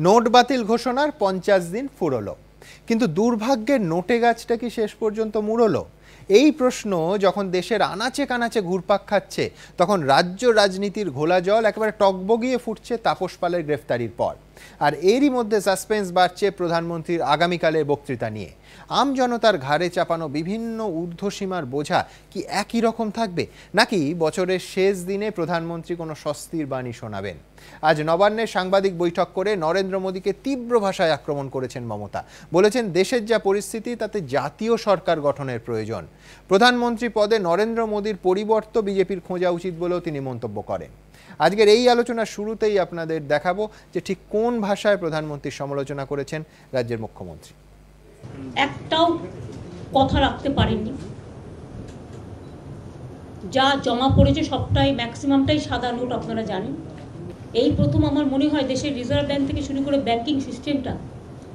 Note বাতিল ঘোষণার 50 দিন ফুরলো, কিন্তু দুর্ভাগ্যের নোটে গাছটা কি শেষ পর্যন্ত মুড়লো? এই প্রশ্ন যখন দেশের আনাচে কানাচে ঘুরপাক খাচ্ছে, তখন রাজ্য রাজনীতির ঘোলা জল একেবারে টকবগিয়ে ফুটছে তাপস পালের গ্রেফতারির পর। আর এরই মধ্যে সাসপেন্স বাড়ছে প্রধানমন্ত্রীর আগামীকালের বক্তৃতা নিয়ে। আম জনতার ঘাড়ে চাপানো বিভিন্ন ঊর্ধ্বসীমার বোঝা কি একই রকম থাকবে, নাকি বছরের শেষ দিনে প্রধানমন্ত্রী কোনো স্বস্তির বাণী শোনাবেন? আজ নবান্নে সাংবাদিক বৈঠক করে নরেন্দ্র মোদীকে তীব্র ভাষায় আক্রমণ করেছেন মমতা। বলেছেন দেশের যা পরিস্থিতি তাতে জাতীয় সরকার গঠনের প্রয়োজন। প্রধানমন্ত্রী পদে নরেন্দ্র মোদীর পরিবর্তন বিজেপির খোঁজা উচিত বলেও তিনি মন্তব্য করেন। আজকের এই আলোচনার শুরুতেই আপনাদের দেখাবো যে ঠিক কোন ভাষায় প্রধানমন্ত্রীর সমালোচনা করেছেন রাজ্যের মুখ্যমন্ত্রী। একটাও কথা রাখতে পারেননি, যা জমা পড়েছে সবটাই ম্যাক্সিমামটাই সাদা নোট, আপনারা জানেন। এই প্রথম আমার মনে হয় দেশের রিজার্ভ ব্যাংক থেকে শুরু করে ব্যাংকিং সিস্টেমটা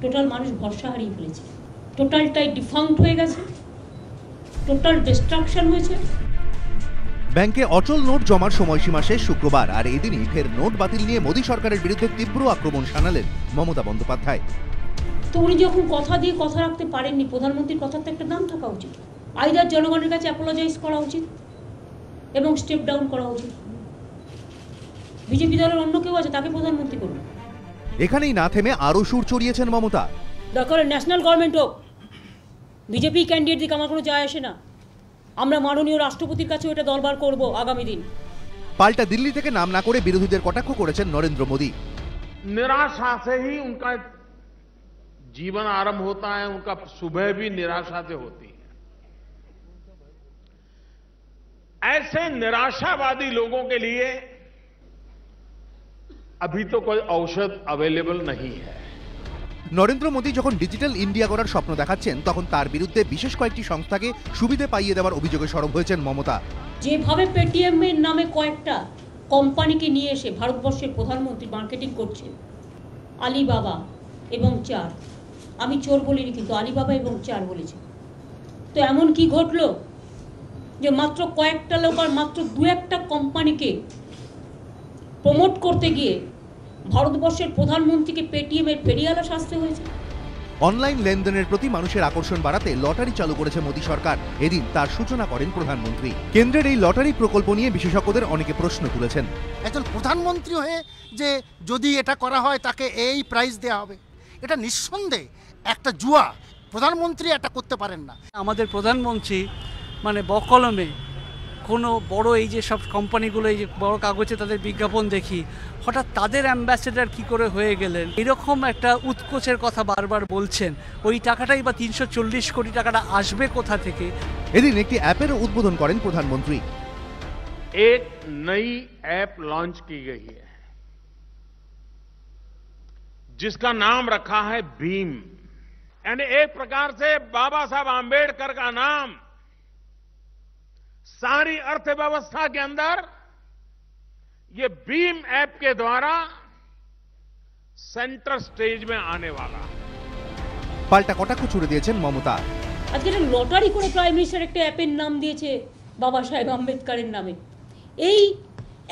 টোটাল মানুষ ভরসা হারিয়ে ফেলেছে, টোটালটাই ডিফাঙ্ক্ট হয়ে গেছে, টোটাল ডিস্ট্রাকশন হয়েছে। ব্যাংকে অচল নোট জমার সময়সীমা শেষ শুক্রবার, আর এদিনই ফের নোট বাতিল নিয়ে মোদী সরকারের বিরুদ্ধে তীব্র আক্রমণ শানালেন মমতা বন্দ্যোপাধ্যায়। তো উনি যখন কথা দিয়ে কথা রাখতে পারেননি, প্রধানমন্ত্রীর কথার তো একটা দাম থাকা উচিত। আইদার জনগণের কাছে অ্যাপোলোজাইজ করা উচিত এবং স্টেপ ডাউন করা উচিত। বিজেপি দলের অন্য কেউ আছে, তাকে প্রধানমন্ত্রী করুন। এখানেই না থেমে আরো সুর চড়িয়েছেন মমতা। দরকার ন্যাশনাল গভর্নমেন্ট হোক, বিজেপি ক্যান্ডিডেট দিকে আমার কোনো যায় আসে না। আমরা মাননীয় রাষ্ট্রপতির কাছে এটা দরবার করব আগামী দিন। পাল্টা দিল্লি থেকে নাম না করে বিরোধীদের কটাক্ষ করেছেন নরেন্দ্র মোদী। निराशा से ही उनका जीवन आरंभ होता है, उनका सुबह भी निराशा से होती है। ऐसे निराशावादी लोगों के लिए अभी तो कोई औषध अवेलेबल नहीं है। নরেন্দ্র মোদী যখন ডিজিটাল ইন্ডিয়া করার স্বপ্ন দেখাচ্ছেন, তখন তার বিরুদ্ধে বিশেষ কয়েকটি সংস্থাকে সুবিধে পাইয়ে দেওয়ার অভিযোগে সরব হয়েছেন মমতা। যেভাবে পেটিএম এর নামে কয়েকটা কোম্পানিকে নিয়ে এসে ভারতবর্ষের প্রধানমন্ত্রী মার্কেটিং করছেন, আলিবাবা এবং চার, আমি চোর বলিনি কিন্তু আলিবাবা এবং চার বলেছি। তো এমন কি ঘটলো যে মাত্র কয়েকটা লোক আর মাত্র দু একটা কোম্পানিকে প্রমোট করতে গিয়ে ভারতবর্ষের প্রধানমন্ত্রীকে পেটিএম এর ফেরিয়ালা শাস্তি হয়েছে। অনলাইন লেনদেনের প্রতি মানুষের আকর্ষণ বাড়াতে লটারি চালু করেছে মোদী সরকার। এদিন তার সূচনা করেন প্রধানমন্ত্রী। কেন্দ্রের এই লটারি প্রকল্প নিয়ে বিশেষজ্ঞদের অনেকে প্রশ্ন তুলেছেন। একজন প্রধানমন্ত্রী হয়ে যে যদি এটা করা হয় তাকে এই প্রাইজ দেওয়া হবে, এটা নিঃসন্দেহে একটা জুয়া। প্রধানমন্ত্রী এটা করতে পারেন না। আমাদের প্রধানমন্ত্রী মানে বকলমে কোনো বড় এই যে সব কোম্পানিগুলো এই যে বড় কাগজে তাদের বিজ্ঞাপন দেখি, হঠাৎ তাদের অ্যাম্বাসেডার কি করে হয়ে গেলেন, এরকম একটা উৎকোচের কথা বারবার বলছেন। ওই টাকাটাই বা 340 কোটি টাকাটা আসবে কোথা থেকে? এদিন একটি অ্যাপের উদ্বোধন করেন প্রধানমন্ত্রী। एक नई ऐप लॉन्च की गई है जिसका नाम रखा है भीम। यानी एक प्रकार से बाबा साहब आंबेडकर का नाम सारी अर्थव्यवस्था के अंदर ये भीम ऐप के द्वारा सेंटर स्टेज में आने वाला। পাল্টা কটাক্ষ ছুড়ে দিয়েছেন মমতা। আজকে লটারি করে প্রাইম মিনিস্টার একটা অ্যাপের নাম দিয়েছে বাবা সাহেব আম্বেদকরের নামে। এই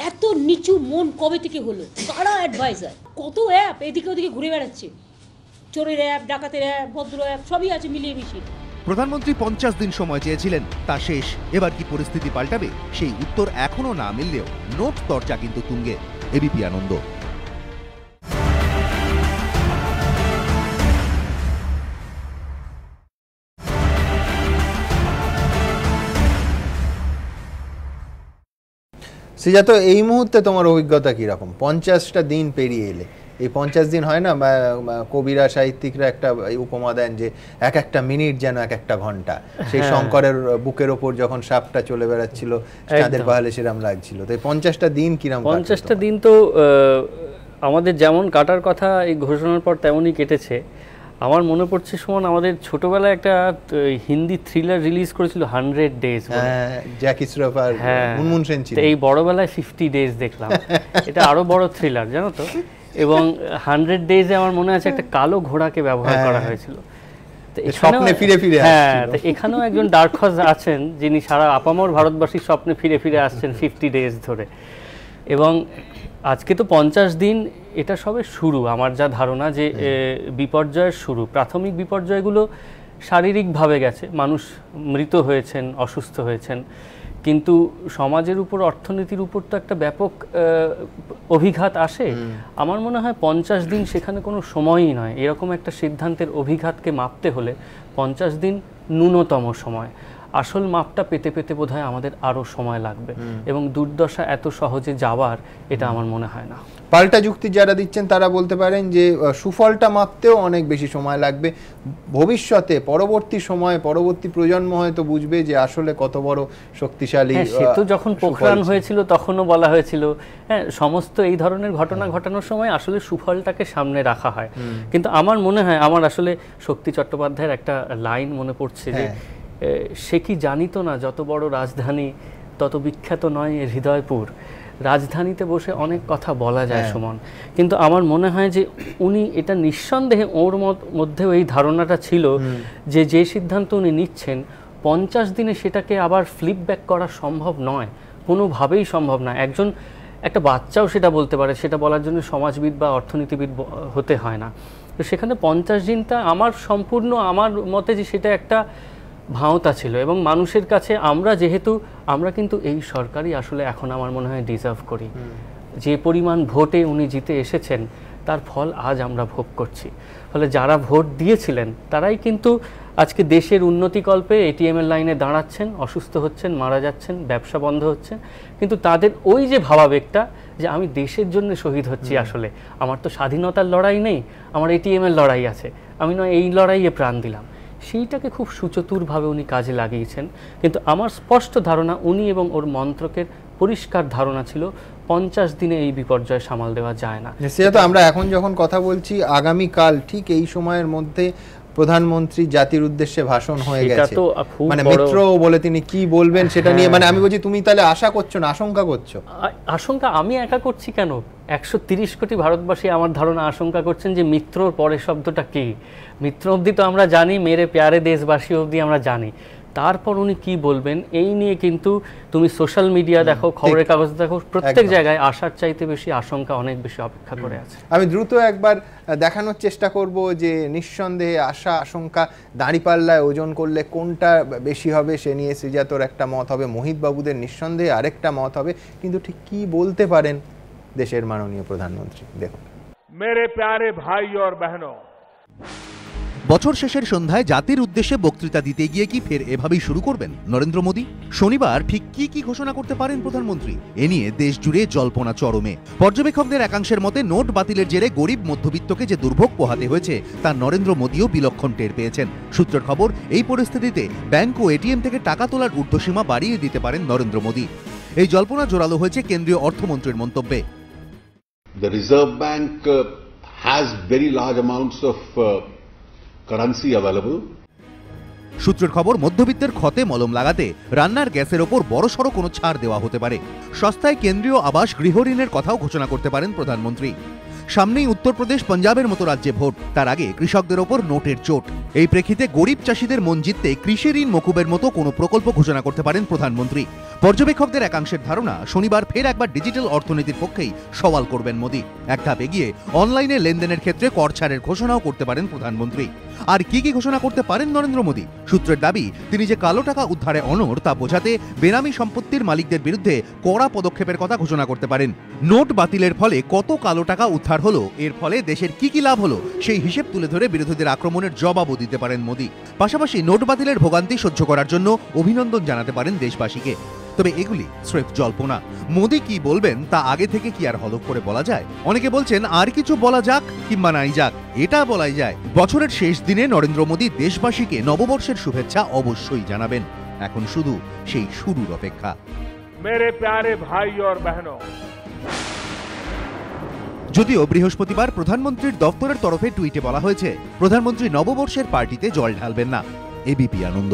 এত নিচু মন কবে থেকে হলো? কারা অ্যাডভাইজার? কত অ্যাপ এদিকে ওদিকে ঘুরে বেড়াচ্ছে, চোরের অ্যাপ, ডাকাতের অ্যাপ, ভদ্র অ্যাপ, সবই আছে মিলিয়ে মিশিয়ে। প্রধানমন্ত্রী 50 দিন সময় চেয়েছিলেন, তা শেষ। এবার কি পরিস্থিতি পাল্টাবে সেই উত্তর এখনো না মিললেও নোট চর্চা কিন্তু তুঙ্গে। এবিপি আনন্দ। সিজাত, এই মুহূর্তে তোমার অভিজ্ঞতা কিরকম? 50টা দিন পেরিয়ে এলে, এই 50 দিন হয় না, কবিরা সাহিত্যিকরা একটা উপমা দেন যে এক একটা মিনিট যেন এক একটা ঘন্টা। সেই শঙ্করের বুকের ওপর যখন সাপটা চলে বেড়াচ্ছিল, চাঁদের পাহাড়ে সেরাম লাগছিল। তো এই 50টা দিন কিরম? 50টা দিন তো আমাদের যেমন কাটার কথা এই ঘোষণার পর তেমনই কেটেছে। আমার মনে পড়ছে সুমন, আমাদের ছোটবেলায় একটা হিন্দি থ্রিলার রিলিজ করেছিল 100 ডেজ, জ্যাকি শ্রফ আর মুনমুন সেন ছিল। এই বড়বেলায় 50 ডেজ দেখলাম। এটা আরো বড় থ্রিলার, জানো তো। এবং 100 ডেজে আমার মনে আছে একটা কালো ঘোড়াকে ব্যবহার করা হয়েছিল। স্বপ্নে ফিরে ফিরে হ্যাঁ, তো এখানেও একজন ডার্ক হর্স আছেন যিনি সারা আপামর ভারতবাসীর স্বপ্নে ফিরে ফিরে আসছেন 50 ডেজ ধরে। এবং আজকে তো 50 দিন, এটা সবে শুরু। আমার যা ধারণা যে বিপর্যয়ের শুরু, প্রাথমিক বিপর্যয়গুলো শারীরিকভাবে গেছে, মানুষ মৃত হয়েছেন, অসুস্থ হয়েছেন, কিন্তু সমাজের উপর, অর্থনীতির উপর তো একটা ব্যাপক অভিঘাত আসে। আমার মনে হয় 50 দিন সেখানে কোনো সময়ই নয়। এরকম একটা সিদ্ধান্তের অভিঘাতকে মাপতে হলে 50 দিন ন্যূনতম সময়। আসল মাপটা পেতে পেতে বোধহয় আমাদের আরও সময় লাগবে, এবং দুর্দশা এত সহজে যাওয়ার এটা আমার মনে হয় না। পাল্টা যুক্তি যারা দিচ্ছেন তারা বলতে পারেন যে সুফলটা মাপতেও অনেক বেশি সময় লাগবে। ভবিষ্যতে পরবর্তী সময়ে পরবর্তী প্রজন্ম হয়তো বুঝবে যে আসলে কত বড় শক্তিশালী। সে তো যখন পোখরান হয়েছিল তখনও বলা হয়েছিল, হ্যাঁ, সমস্ত এই ধরনের ঘটনা ঘটানোর সময় আসলে সুফলটাকে সামনে রাখা হয়। কিন্তু আমার মনে হয়, আমার আসলে শক্তি চট্টোপাধ্যায়ের একটা লাইন মনে পড়ছে যে সে কি জানিত না যত বড় রাজধানী তত বিখ্যাত নয় এর হৃদয়পুর। রাজধানীতে বসে অনেক কথা বলা যায় সুমন, কিন্তু আমার মনে হয় যে উনি এটা নিঃসন্দেহে, ওর মধ্যেও এই ধারণাটা ছিল যে যে সিদ্ধান্ত উনি নিচ্ছেন 50 দিনে সেটাকে আবার ফ্লিপ ব্যাক করা সম্ভব নয়, কোনোভাবেই সম্ভব না। একটা বাচ্চাও সেটা বলতে পারে, সেটা বলার জন্য সমাজবিদ বা অর্থনীতিবিদ হতে হয় না। তো সেখানে 50 দিনটা আমার আমার মতে যে সেটা একটা ভাঁওতা ছিল, এবং মানুষের কাছে আমরা কিন্তু এই সরকারই আসলে এখন আমার মনে হয় ডিজার্ভ করি। যে পরিমাণ ভোটে উনি জিতে এসেছেন তার ফল আজ আমরা ভোগ করছি। ফলে যারা ভোট দিয়েছিলেন তারাই কিন্তু আজকে দেশের উন্নতিকল্পে এটিএম এর লাইনে দাঁড়াচ্ছেন, অসুস্থ হচ্ছেন, মারা যাচ্ছেন, ব্যবসা বন্ধ হচ্ছে, কিন্তু তাদের ওই যে ভাবাবেগটা যে আমি দেশের জন্য শহীদ হচ্ছি, আসলে আমার তো স্বাধীনতার লড়াই নেই, আমার এটিএম এর লড়াই আছে, আমি নয় এই লড়াইয়ে প্রাণ দিলাম, সেইটাকে খুব সুচতুরভাবে উনি কাজে লাগিয়েছেন। কিন্তু আমার স্পষ্ট ধারণা, উনি এবং ওর মন্ত্রকের পরিষ্কার ধারণা ছিল 50 দিনে এই বিপর্যয় সামাল দেওয়া যায় না। সেটা তো আমরা এখন যখন কথা বলছি, আগামীকাল ঠিক এই সময়ের মধ্যে প্রধানমন্ত্রী জাতির উদ্দেশ্যে ভাষণ হয়ে গেছে, মানে মিত্র বলে তিনি কি বলবেন সেটা নিয়ে, মানে আমি বলছি তুমি তাহলে আশা করছো না আশঙ্কা করছো? আশঙ্কা আমি একা করছি কেন, 130 কোটি ভারতবাসী আমার ধারণা আশঙ্কা করছেন যে মিত্রর পরের শব্দটা কি। মিত্র অবধি তো আমরা জানি, মেরে প্যারে দেশবাসী অবধি আমরা জানি, তারপর উনি কি বলবেন এই নিয়ে কিন্তু তুমি সোশ্যাল মিডিয়া দেখো, খবরের কাগজ দেখো, প্রত্যেক জায়গায় আশার চাইতে বেশি আশঙ্কা অনেক বেশি অপেক্ষা করে আছে। আমি দ্রুত একবার দেখানোর চেষ্টা করব যে নিঃসন্দেহে আশা আশঙ্কা দাঁড়িপাল্লায় ওজন করলে কোনটা বেশি হবে সে নিয়ে শ্রীজাতর একটা মত হবে, মোহিত বাবুদের নিঃসন্দেহে আরেকটা মত হবে, কিন্তু ঠিক কি বলতে পারেন দেশের মাননীয় প্রধানমন্ত্রী দেখুন। मेरे प्यारे भाई और बहनों, বছর শেষের সন্ধ্যায় জাতির উদ্দেশ্যে বক্তৃতা দিতে গিয়ে কি ফের এভাবেই শুরু করবেন নরেন্দ্র মোদী? শনিবার ঠিক কি ঘোষণা করতে পারেন প্রধানমন্ত্রী, এ নিয়ে দেশ জুড়ে জল্পনা চরমে। পর্যবেক্ষকদের একাংশের মতে নোট বাতিলের জেরে গরিব মধ্যবিত্তকে যে দুর্ভোগ পোহাতে হয়েছে তা নরেন্দ্র মোদীও বিলক্ষণ টের পেয়েছেন। সূত্রের খবর, এই পরিস্থিতিতে ব্যাংক ও এটিএম থেকে টাকা তোলার ঊর্ধ্বসীমা বাড়িয়ে দিতে পারেন নরেন্দ্র মোদী। এই জল্পনা জোরালো হয়েছে কেন্দ্রীয় অর্থমন্ত্রীর মন্তব্যে। The Reserve Bank has very large amounts of currency available. সূত্রের খবর, মধ্যবিত্তের ক্ষতে মলম লাগাতে রান্নার গ্যাসের ওপর বড়সড় কোনো ছাড় দেওয়া হতে পারে। সস্তায় কেন্দ্রীয় আবাস গৃহঋণের কথাও ঘোষণা করতে পারেন প্রধানমন্ত্রী। সামনেই উত্তরপ্রদেশ, পাঞ্জাবের মতো রাজ্যে ভোট, তার আগে কৃষকদের ওপর নোটের চোট। এই প্রেক্ষিতে গরিব চাষিদের মন জিততে কৃষি ঋণ মকুবের মতো কোনো প্রকল্প ঘোষণা করতে পারেন প্রধানমন্ত্রী। পর্যবেক্ষকদের একাংশের ধারণা, শনিবার ফের একবার ডিজিটাল অর্থনীতির পক্ষেই সওয়াল করবেন মোদী। এক ধাপ এগিয়ে অনলাইনে লেনদেনের ক্ষেত্রে কর ছাড়ের ঘোষণাও করতে পারেন প্রধানমন্ত্রী। আর কি ঘোষণা করতে পারেন নরেন্দ্র মোদী? সূত্রের দাবি, তিনি যে কালো টাকা উদ্ধারে অনড় তা বোঝাতে বেনামি সম্পত্তির মালিকদের বিরুদ্ধে কড়া পদক্ষেপের কথা ঘোষণা করতে পারেন। নোট বাতিলের ফলে কত কালো টাকা উদ্ধার হলো, এর ফলে দেশের কি লাভ হলো, সেই হিসেব তুলে ধরে বিরোধীদের আক্রমণের জবাবও দিতে পারেন মোদী। পাশাপাশি নোট বাতিলের ভোগান্তি সহ্য করার জন্য অভিনন্দন জানাতে পারেন দেশবাসীকে। তবে এগুলি স্রেফ জল্পনা। মোদী কি বলবেন তা আগে থেকে কি আর হলফ করে বলা যায়? অনেকে বলছেন আর কিছু বলা যাক কিংবা নাই যাক, এটা বলাই যায়, বছরের শেষ দিনে নরেন্দ্র মোদী দেশবাসীকে নববর্ষের শুভেচ্ছা অবশ্যই জানাবেন। এখন শুধু সেই শুরুর অপেক্ষা। मेरे प्यारे भाई और बहनों, যদিও বৃহস্পতিবার প্রধানমন্ত্রীর দপ্তরের তরফে টুইটে বলা হয়েছে প্রধানমন্ত্রী নববর্ষের পার্টিতে জল ঢালবেন না। এবিপি আনন্দ।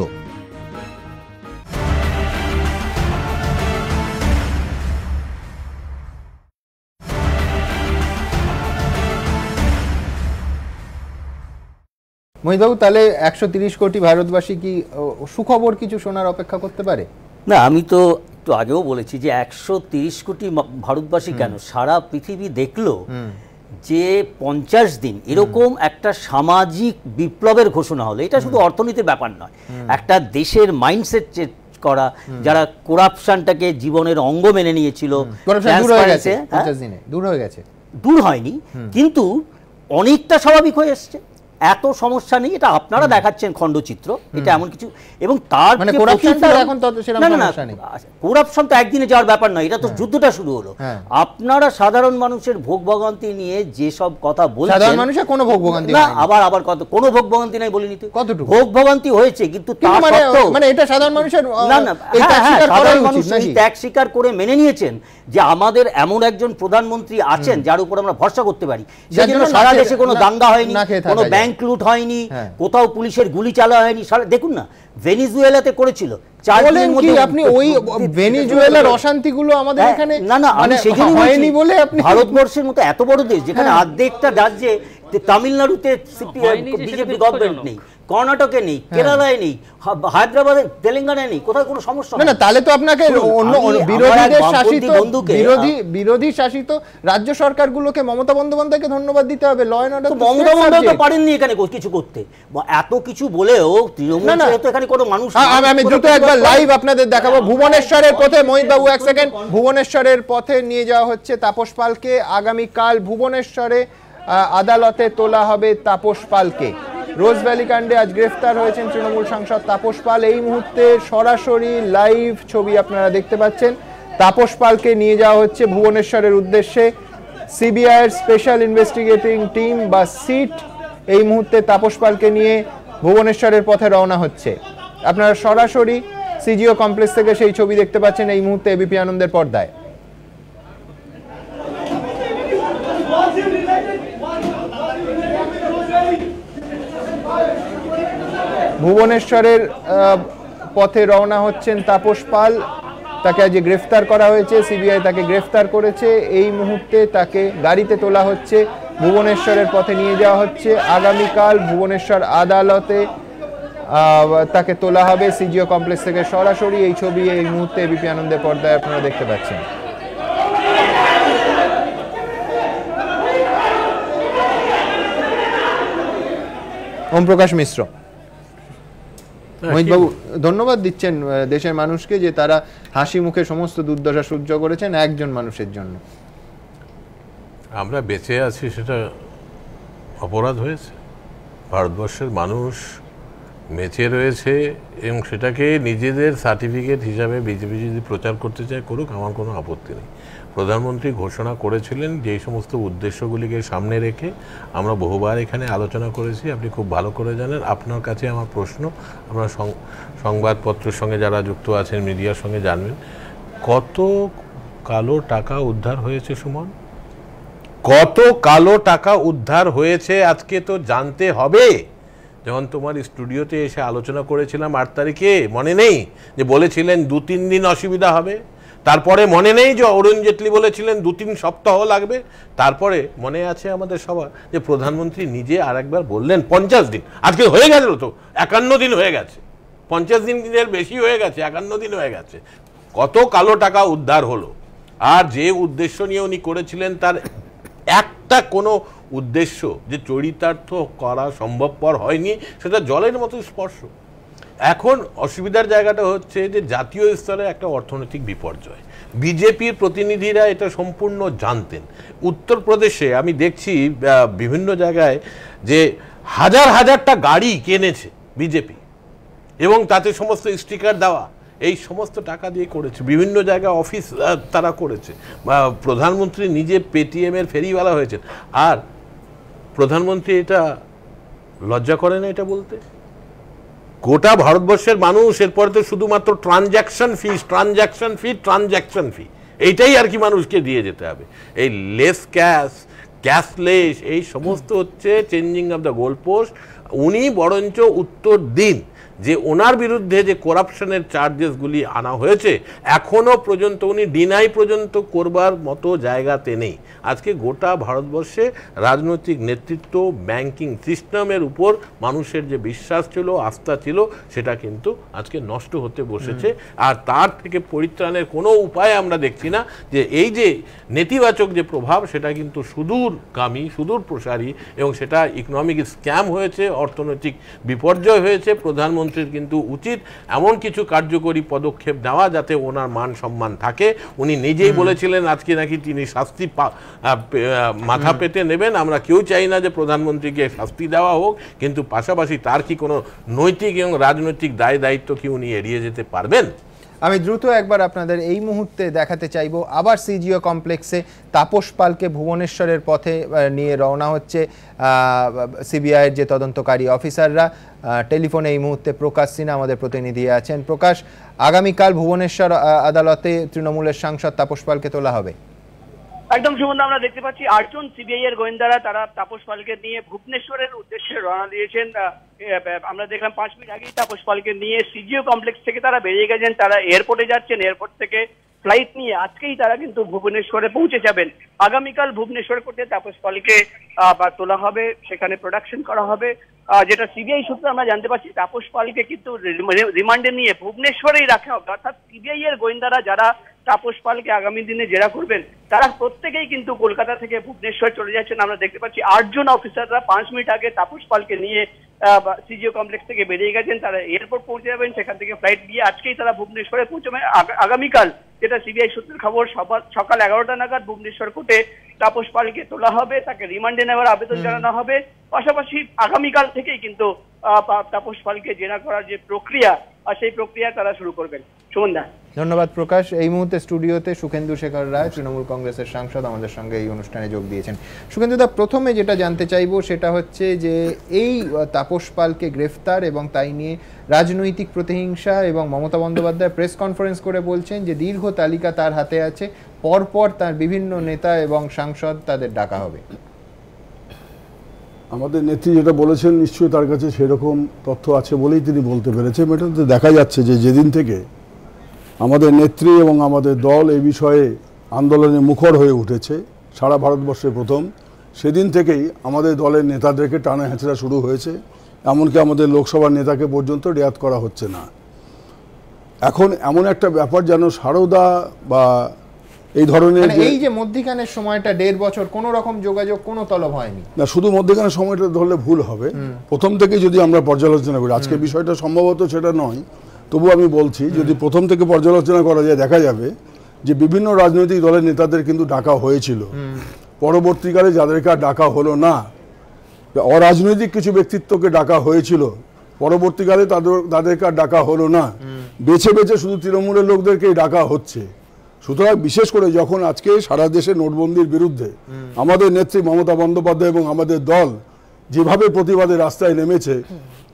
মোহিতবাবু, তাহলে 130 কোটি ভারতবাসী কি সুখবর কিছু শোনার অপেক্ষা করতে পারে? না, আমি তো একটু আগেও বলেছি যে 130 কোটি ভারতবাসী কেন, সারা পৃথিবী দেখলো যে 50 দিন এরকম একটা সামাজিক বিপ্লবের ঘোষণা হলো। এটা শুধু অর্থনীতির ব্যাপার নয়, একটা দেশের মাইন্ডসেট করা, যারা করাপশনটাকে জীবনের অঙ্গ মেনে নিয়েছিল, দূর হয়নি কিন্তু অনেকটা স্বাভাবিক হয়ে এসছে। এত সমস্যা নেই, এটা আপনারা দেখাচ্ছেন খণ্ডচিত্র, এটা এমন কিছু। এবং তার করাপশন তো একদিনে যাওয়ার ব্যাপার নয়, এটা তো যুদ্ধটা শুরু হলো। আপনারা সাধারণ মানুষের ভোগ ভোগান্তি নিয়ে যেসব কথা বলছেন, সাধারণ মানুষের কোনো ভোগ ভোগান্তি না, আবার কত কোনো ভোগ ভোগান্তি নাই বলিনি তো, ভোগ ভোগান্তি হয়েছে, কিন্তু তার সত্ত্বেও মানে এটা সাধারণ মানুষের না না, সাধারণ মানুষ এই ত্যাগ স্বীকার করে মেনে নিয়েছেন যে আমাদের এমন একজন প্রধানমন্ত্রী আছেন যার উপর আমরা ভরসা করতে পারি। সেই জন্য সারা দেশে কোনো দাঙ্গা হয়নি, কোনো ব্যাংক লুট হয়নি, কোথাও পুলিশের গুলি চালা হয়নি। দেখুন না, ভেনিজুয়েলাতে করেছিল, আপনি ওই ভেনিজুয়েলার অশান্তিগুলো আমাদের এখানে না না, আমি সেই জন্য হয়নি বলে আপনি ভারতবর্ষের মতো এত বড় দেশ যেখানে অর্ধেকটা রাজ্যে, তামিলনাড়ুতে বিজেপি গভর্নমেন্ট নেই, কর্ণাটকে নেই, কেরালায় নেই, হায়দ্রাবাদে, তেলেঙ্গানায় নেই, কোথাও কোনো সমস্যা না। তাহলে তো আপনাকে অন্য বিরোধী শাসিত রাজ্য সরকারগুলোকে, মমতা বন্দ্যোপাধ্যায়কে ধন্যবাদ দিতে হবে। Law and order Mamata Bandyopadhyay পারেননি এখানে কিছু করতে, এত কিছু বলেও তৃণমূল তো এখানে কোনো মানুষ। আমি দ্রুত একবার লাইভ আপনাদের দেখাবো ভুবনেশ্বরের পথে। মোহিত বাবু এক সেকেন্ড, ভুবনেশ্বরের পথে নিয়ে যাওয়া হচ্ছে তাপস পালকে। আগামীকাল ভুবনেশ্বরে আদালতে তোলা হবে তাপস পালকে। রোজ ভ্যালি কাণ্ডে আজ গ্রেফতার হয়েছেন তৃণমূল সাংসদ তাপস পাল। এই মুহূর্তে সরাসরি লাইভ ছবি আপনারা দেখতে পাচ্ছেন। তাপস পালকে নিয়ে যাওয়া হচ্ছে ভুবনেশ্বরের উদ্দেশ্যে। সিবিআই এর স্পেশাল ইনভেস্টিগেটিং টিম বা সিট এই মুহূর্তে তাপস পালকে নিয়ে ভুবনেশ্বরের পথে রওনা হচ্ছে। আপনারা সরাসরি সিজিও কমপ্লেক্স থেকে সেই ছবি দেখতে পাচ্ছেন এই মুহূর্তে এবিপি আনন্দের পর্দায়। ভুবনেশ্বরের পথে রওনা হচ্ছেন তাপস পাল। তাকে আজ গ্রেফতার করা হয়েছে, সিবিআই তাকে গ্রেফতার করেছে। এই মুহূর্তে তাকে গাড়িতে তোলা হচ্ছে, ভুবনেশ্বরের পথে নিয়ে যাওয়া হচ্ছে। আগামীকাল ভুবনেশ্বর আদালতে তাকে তোলা হবে সিজিও কমপ্লেক্স থেকে সরাসরি। এই ছবি এই মুহূর্তে এবিপি আনন্দের পর্দায় আপনারা দেখতে পাচ্ছেন। ওম প্রকাশ মিশ্র, মোহিত বাবু ধন্যবাদ দিচ্ছেন দেশের মানুষকে যে তারা হাসি মুখে সমস্ত দুর্দশা সহ্য করেছেন একজন মানুষের জন্য। আমরা বেঁচে আছি সেটা অপরাধ হয়েছে, ভারতবর্ষের মানুষ বেঁচে রয়েছে এবং সেটাকে নিজেদের সার্টিফিকেট হিসাবে বিজেপি যদি প্রচার করতে চায় করুক, আমার কোনো আপত্তি নেই। প্রধানমন্ত্রী ঘোষণা করেছিলেন যেই সমস্ত উদ্দেশ্যগুলিকে সামনে রেখে আমরা বহুবার এখানে আলোচনা করেছি, আপনি খুব ভালো করে জানেন। আপনার কাছে আমার প্রশ্ন, আমরা সংবাদপত্রের সঙ্গে যারা যুক্ত আছেন, মিডিয়ার সঙ্গে জানবেন, কত কালো টাকা উদ্ধার হয়েছে সুমন? কত কালো টাকা উদ্ধার হয়েছে আজকে তো জানতে হবে। যখন তোমার স্টুডিওতে এসে আলোচনা করেছিলাম 8 তারিখে, মনে নেই যে বলেছিলেন 2-3 দিন অসুবিধা হবে? তারপরে মনে নেই যে অরুণ জেটলি বলেছিলেন 2-3 সপ্তাহ লাগবে? তারপরে মনে আছে আমাদের সবার যে প্রধানমন্ত্রী নিজে আরেকবার বললেন 50 দিন। আজকে হয়ে গেল তো 51 দিন হয়ে গেছে, 50 দিনের বেশি হয়ে গেছে, 51 দিন হয়ে গেছে। কত কালো টাকা উদ্ধার হলো? আর যে উদ্দেশ্য নিয়ে উনি করেছিলেন তার একটা কোনো উদ্দেশ্য যে চরিতার্থ করা সম্ভবপর হয়নি, সেটা জলের মতো স্পর্শ। এখন অসুবিধার জায়গাটা হচ্ছে যে জাতীয় স্তরে একটা অর্থনৈতিক বিপর্যয়, বিজেপির প্রতিনিধিরা এটা সম্পূর্ণ জানতেন। উত্তরপ্রদেশে আমি দেখছি বিভিন্ন জায়গায় যে হাজার হাজারটা গাড়ি কিনেছে বিজেপি এবং তাতে সমস্ত স্টিকার দেওয়া, এই সমস্ত টাকা দিয়ে করেছে। বিভিন্ন জায়গায় অফিস তারা করেছে। প্রধানমন্ত্রী নিজে পেটিএমের ফেরিওয়ালা হয়েছেন। আর প্রধানমন্ত্রী এটা লজ্জা করে না এটা বলতে? গোটা ভারতবর্ষের মানুষ এরপরে তো শুধুমাত্র ট্রানজ্যাকশন ফি এইটাই আর কি মানুষকে দিয়ে যেতে হবে। এই লেস ক্যাশলেস এই সমস্ত হচ্ছে changing of the goal post. উনি বরঞ্চ উত্তর দিন যে ওনার বিরুদ্ধে যে করাপশনের চার্জেসগুলি আনা হয়েছে এখনো পর্যন্ত উনি ডিনাই পর্যন্ত করবার মতো জায়গাতে নেই। আজকে গোটা ভারতবর্ষে রাজনৈতিক নেতৃত্ব, ব্যাংকিং সিস্টেমের উপর মানুষের যে বিশ্বাস ছিল, আস্থা ছিল, সেটা কিন্তু আজকে নষ্ট হতে বসেছে। আর তার থেকে পরিত্রাণের কোনো উপায় আমরা দেখছি না। যে এই যে নেতিবাচক যে প্রভাব সেটা কিন্তু সুদূরগামী, সুদূর প্রসারী, এবং সেটা ইকোনমিক স্ক্যাম হয়েছে, অর্থনৈতিক বিপর্যয় হয়েছে। প্রধানমন্ত্রীর কিন্তু উচিত এমন কিছু কার্যকরী পদক্ষেপ নেওয়া যাতে ওনার মান সম্মান থাকে। উনি নিজেই বলেছিলেন আজকে নাকি তিনি শাস্তি মাথা পেতে নেবেন। আমরা কেউ চাই না যে প্রধানমন্ত্রীকে শাস্তি দেওয়া হোক, কিন্তু পাশাপাশি তার কি কোনো নৈতিক এবং রাজনৈতিক দায় দায়িত্ব কি উনি এড়িয়ে যেতে পারবেন? আমি দ্রুত একবার আপনাদের এই মুহূর্তে দেখাতে চাইব আবার সিজিও কমপ্লেক্সে তাপস পালকে ভুবনেশ্বরের পথে নিয়ে রওনা হচ্ছে সিবিআইয়ের যে তদন্তকারী অফিসাররা। টেলিফোনে এই মুহূর্তে প্রকাশ সিনহা আমাদের প্রতিনিধি আছেন। প্রকাশ, আগামীকাল ভুবনেশ্বর আদালতে তৃণমূলের সাংসদ তাপস পালকে তোলা হবে। একদম সুমন, আমরা দেখতে পাচ্ছি 8 জন সিবিআই এর গোয়েন্দারা তারা তাপস পালকে নিয়ে ভুবনেশ্বরের উদ্দেশ্যে রওনা দিয়েছেন। আমরা দেখলাম 5 মিনিট আগেই তাপস পালকে নিয়ে সিজিও কমপ্লেক্স থেকে তারা বেরিয়ে গেছেন, তারা এয়ারপোর্টে যাচ্ছেন। এয়ারপোর্ট থেকে ফ্লাইট নিয়ে আজকেই তারা কিন্তু ভুবনেশ্বরে পৌঁছে যাবেন। আগামীকাল ভুবনেশ্বর কোর্টে তাপস পালকে তোলা হবে, সেখানে প্রোডাকশন করা হবে। যেটা সিবিআই সূত্রে আমরা জানতে পারছি, তাপস পালকে কিন্তু রিমান্ডে নিয়ে ভুবনেশ্বরেই রাখা হবে। অর্থাৎ সিবিআই এর গোয়েন্দারা যারা তাপস পালকে আগামী দিনে জেরা করবেন তারা প্রত্যেকেই কিন্তু কলকাতা থেকে ভুবনেশ্বর চলে যাচ্ছেন। আমরা দেখতে পাচ্ছি 8 জন অফিসাররা 5 মিনিট আগে তাপস পালকে নিয়ে সিজিও কমপ্লেক্স থেকে বেরিয়ে গেছেন। তারা এয়ারপোর্ট পৌঁছে যাবেন, সেখান থেকে ফ্লাইট দিয়ে আজকেই তারা ভুবনেশ্বরে পৌঁছবে। আগামীকাল, যেটা সিবিআই সূত্রের খবর, সকাল 11টা নাগাদ ভুবনেশ্বর কোর্টে তাপস পালকে তোলা হবে, তাকে রিমান্ডে নেওয়ার আবেদন জানানো হবে। পাশাপাশি আগামীকাল থেকেই কিন্তু তাপস পালকে জেরা করার যে প্রক্রিয়া, সেই প্রক্রিয়া তারা শুরু করবেন। সুমনদা, ধন্যবাদ প্রকাশ। এই মুহূর্তে স্টুডিওতে সুখেন্দু শেখর রায়, তৃণমূল কংগ্রেসের সাংসদ, আমাদের সঙ্গে এই অনুষ্ঠানে যোগ দিয়েছেন। সুখেন্দুদা, প্রথমে যেটা জানতে চাইবো সেটা হচ্ছে যে এই তাপস পালকে গ্রেফতার এবং তাই নিয়ে রাজনৈতিক প্রতিহিংসা, এবং মমতা বন্দ্যোপাধ্যায় প্রেস কনফারেন্স করে বলছেন যে দীর্ঘ তালিকা তার হাতে আছে, পরপর তার বিভিন্ন নেতা এবং সাংসদ তাদের ডাকা হবে। আমাদের নেত্রী যেটা বলেছেন নিশ্চয়ই তার কাছে সেরকম তথ্য আছে বলেই তিনি বলতে পেরেছেন। এটাতে দেখা যাচ্ছে যে যেদিন থেকে আমাদের নেত্রী এবং আমাদের দল এই বিষয়ে আন্দোলনে মুখর হয়ে উঠেছে, সারা ভারতবর্ষে প্রথম, সেদিন থেকেই আমাদের দলের নেতাদেরকে টানা হেঁচড়া শুরু হয়েছে। এমনকি আমাদের লোকসভার নেতাকে পর্যন্ত রেয়াত করা হচ্ছে না। এখন এমন একটা ব্যাপার যেন সারদা বা এই ধরনের, এই যে মধ্যিখানের সময়টা 1.5 বছর কোনো রকম যোগাযোগ, কোনো তলব হয়নি না। শুধু মধ্যিখানের সময়টা ধরলে ভুল হবে। প্রথম থেকে যদি আমরা পর্যালোচনা করি, আজকে বিষয়টা সম্ভবত সেটা নয়, তবু আমি বলছি যদি প্রথম থেকে পর্যালোচনা করা যায়, দেখা যাবে যে বিভিন্ন রাজনৈতিক দলের নেতাদের কিন্তু ডাকা হয়েছিল। পরবর্তীকালে যাদেরকে ডাকা হলো না, অরাজনৈতিক কিছু ব্যক্তিত্বকে ডাকা হয়েছিল, পরবর্তীকালে তাদেরকে ডাকা হলো না। বেছে বেছে শুধু তৃণমূলের লোকদেরকেই ডাকা হচ্ছে। সুতরাং বিশেষ করে যখন আজকে সারা দেশে নোটবন্দির বিরুদ্ধে আমাদের নেত্রী মমতা বন্দ্যোপাধ্যায় এবং আমাদের দল যেভাবে প্রতিবাদে রাস্তায় নেমেছে,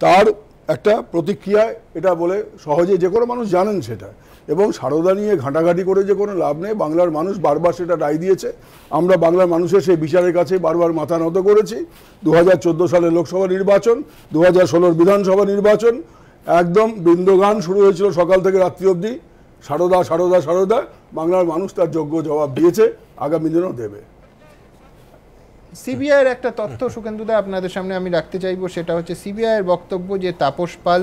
তার একটা প্রতিক্রিয়া এটা বলে সহজে যে কোনো মানুষ জানেন সেটা। এবং সারদা নিয়ে ঘাঁটাঘাঁটি করে যে কোনো লাভ নেই। বাংলার মানুষ বারবার সেটা রায় দিয়েছে। আমরা বাংলার মানুষের সেই বিচারের কাছে বারবার মাথা নত করেছি। 2014 সালের লোকসভা নির্বাচন, 2016 বিধানসভা নির্বাচন, একদম বৃন্দগান শুরু হয়েছিল সকাল থেকে রাত্রি অবধি, সারদা সারদা সারদা। বাংলার মানুষ তার যোগ্য জবাব দিয়েছে, আগামী দিনেও দেবে। সিবিআইয়ের একটা তথ্য সুখেন্দুদা আপনাদের সামনে আমি রাখতে চাইবো, সেটা হচ্ছে সিবিআইয়ের বক্তব্য যে তাপস পাল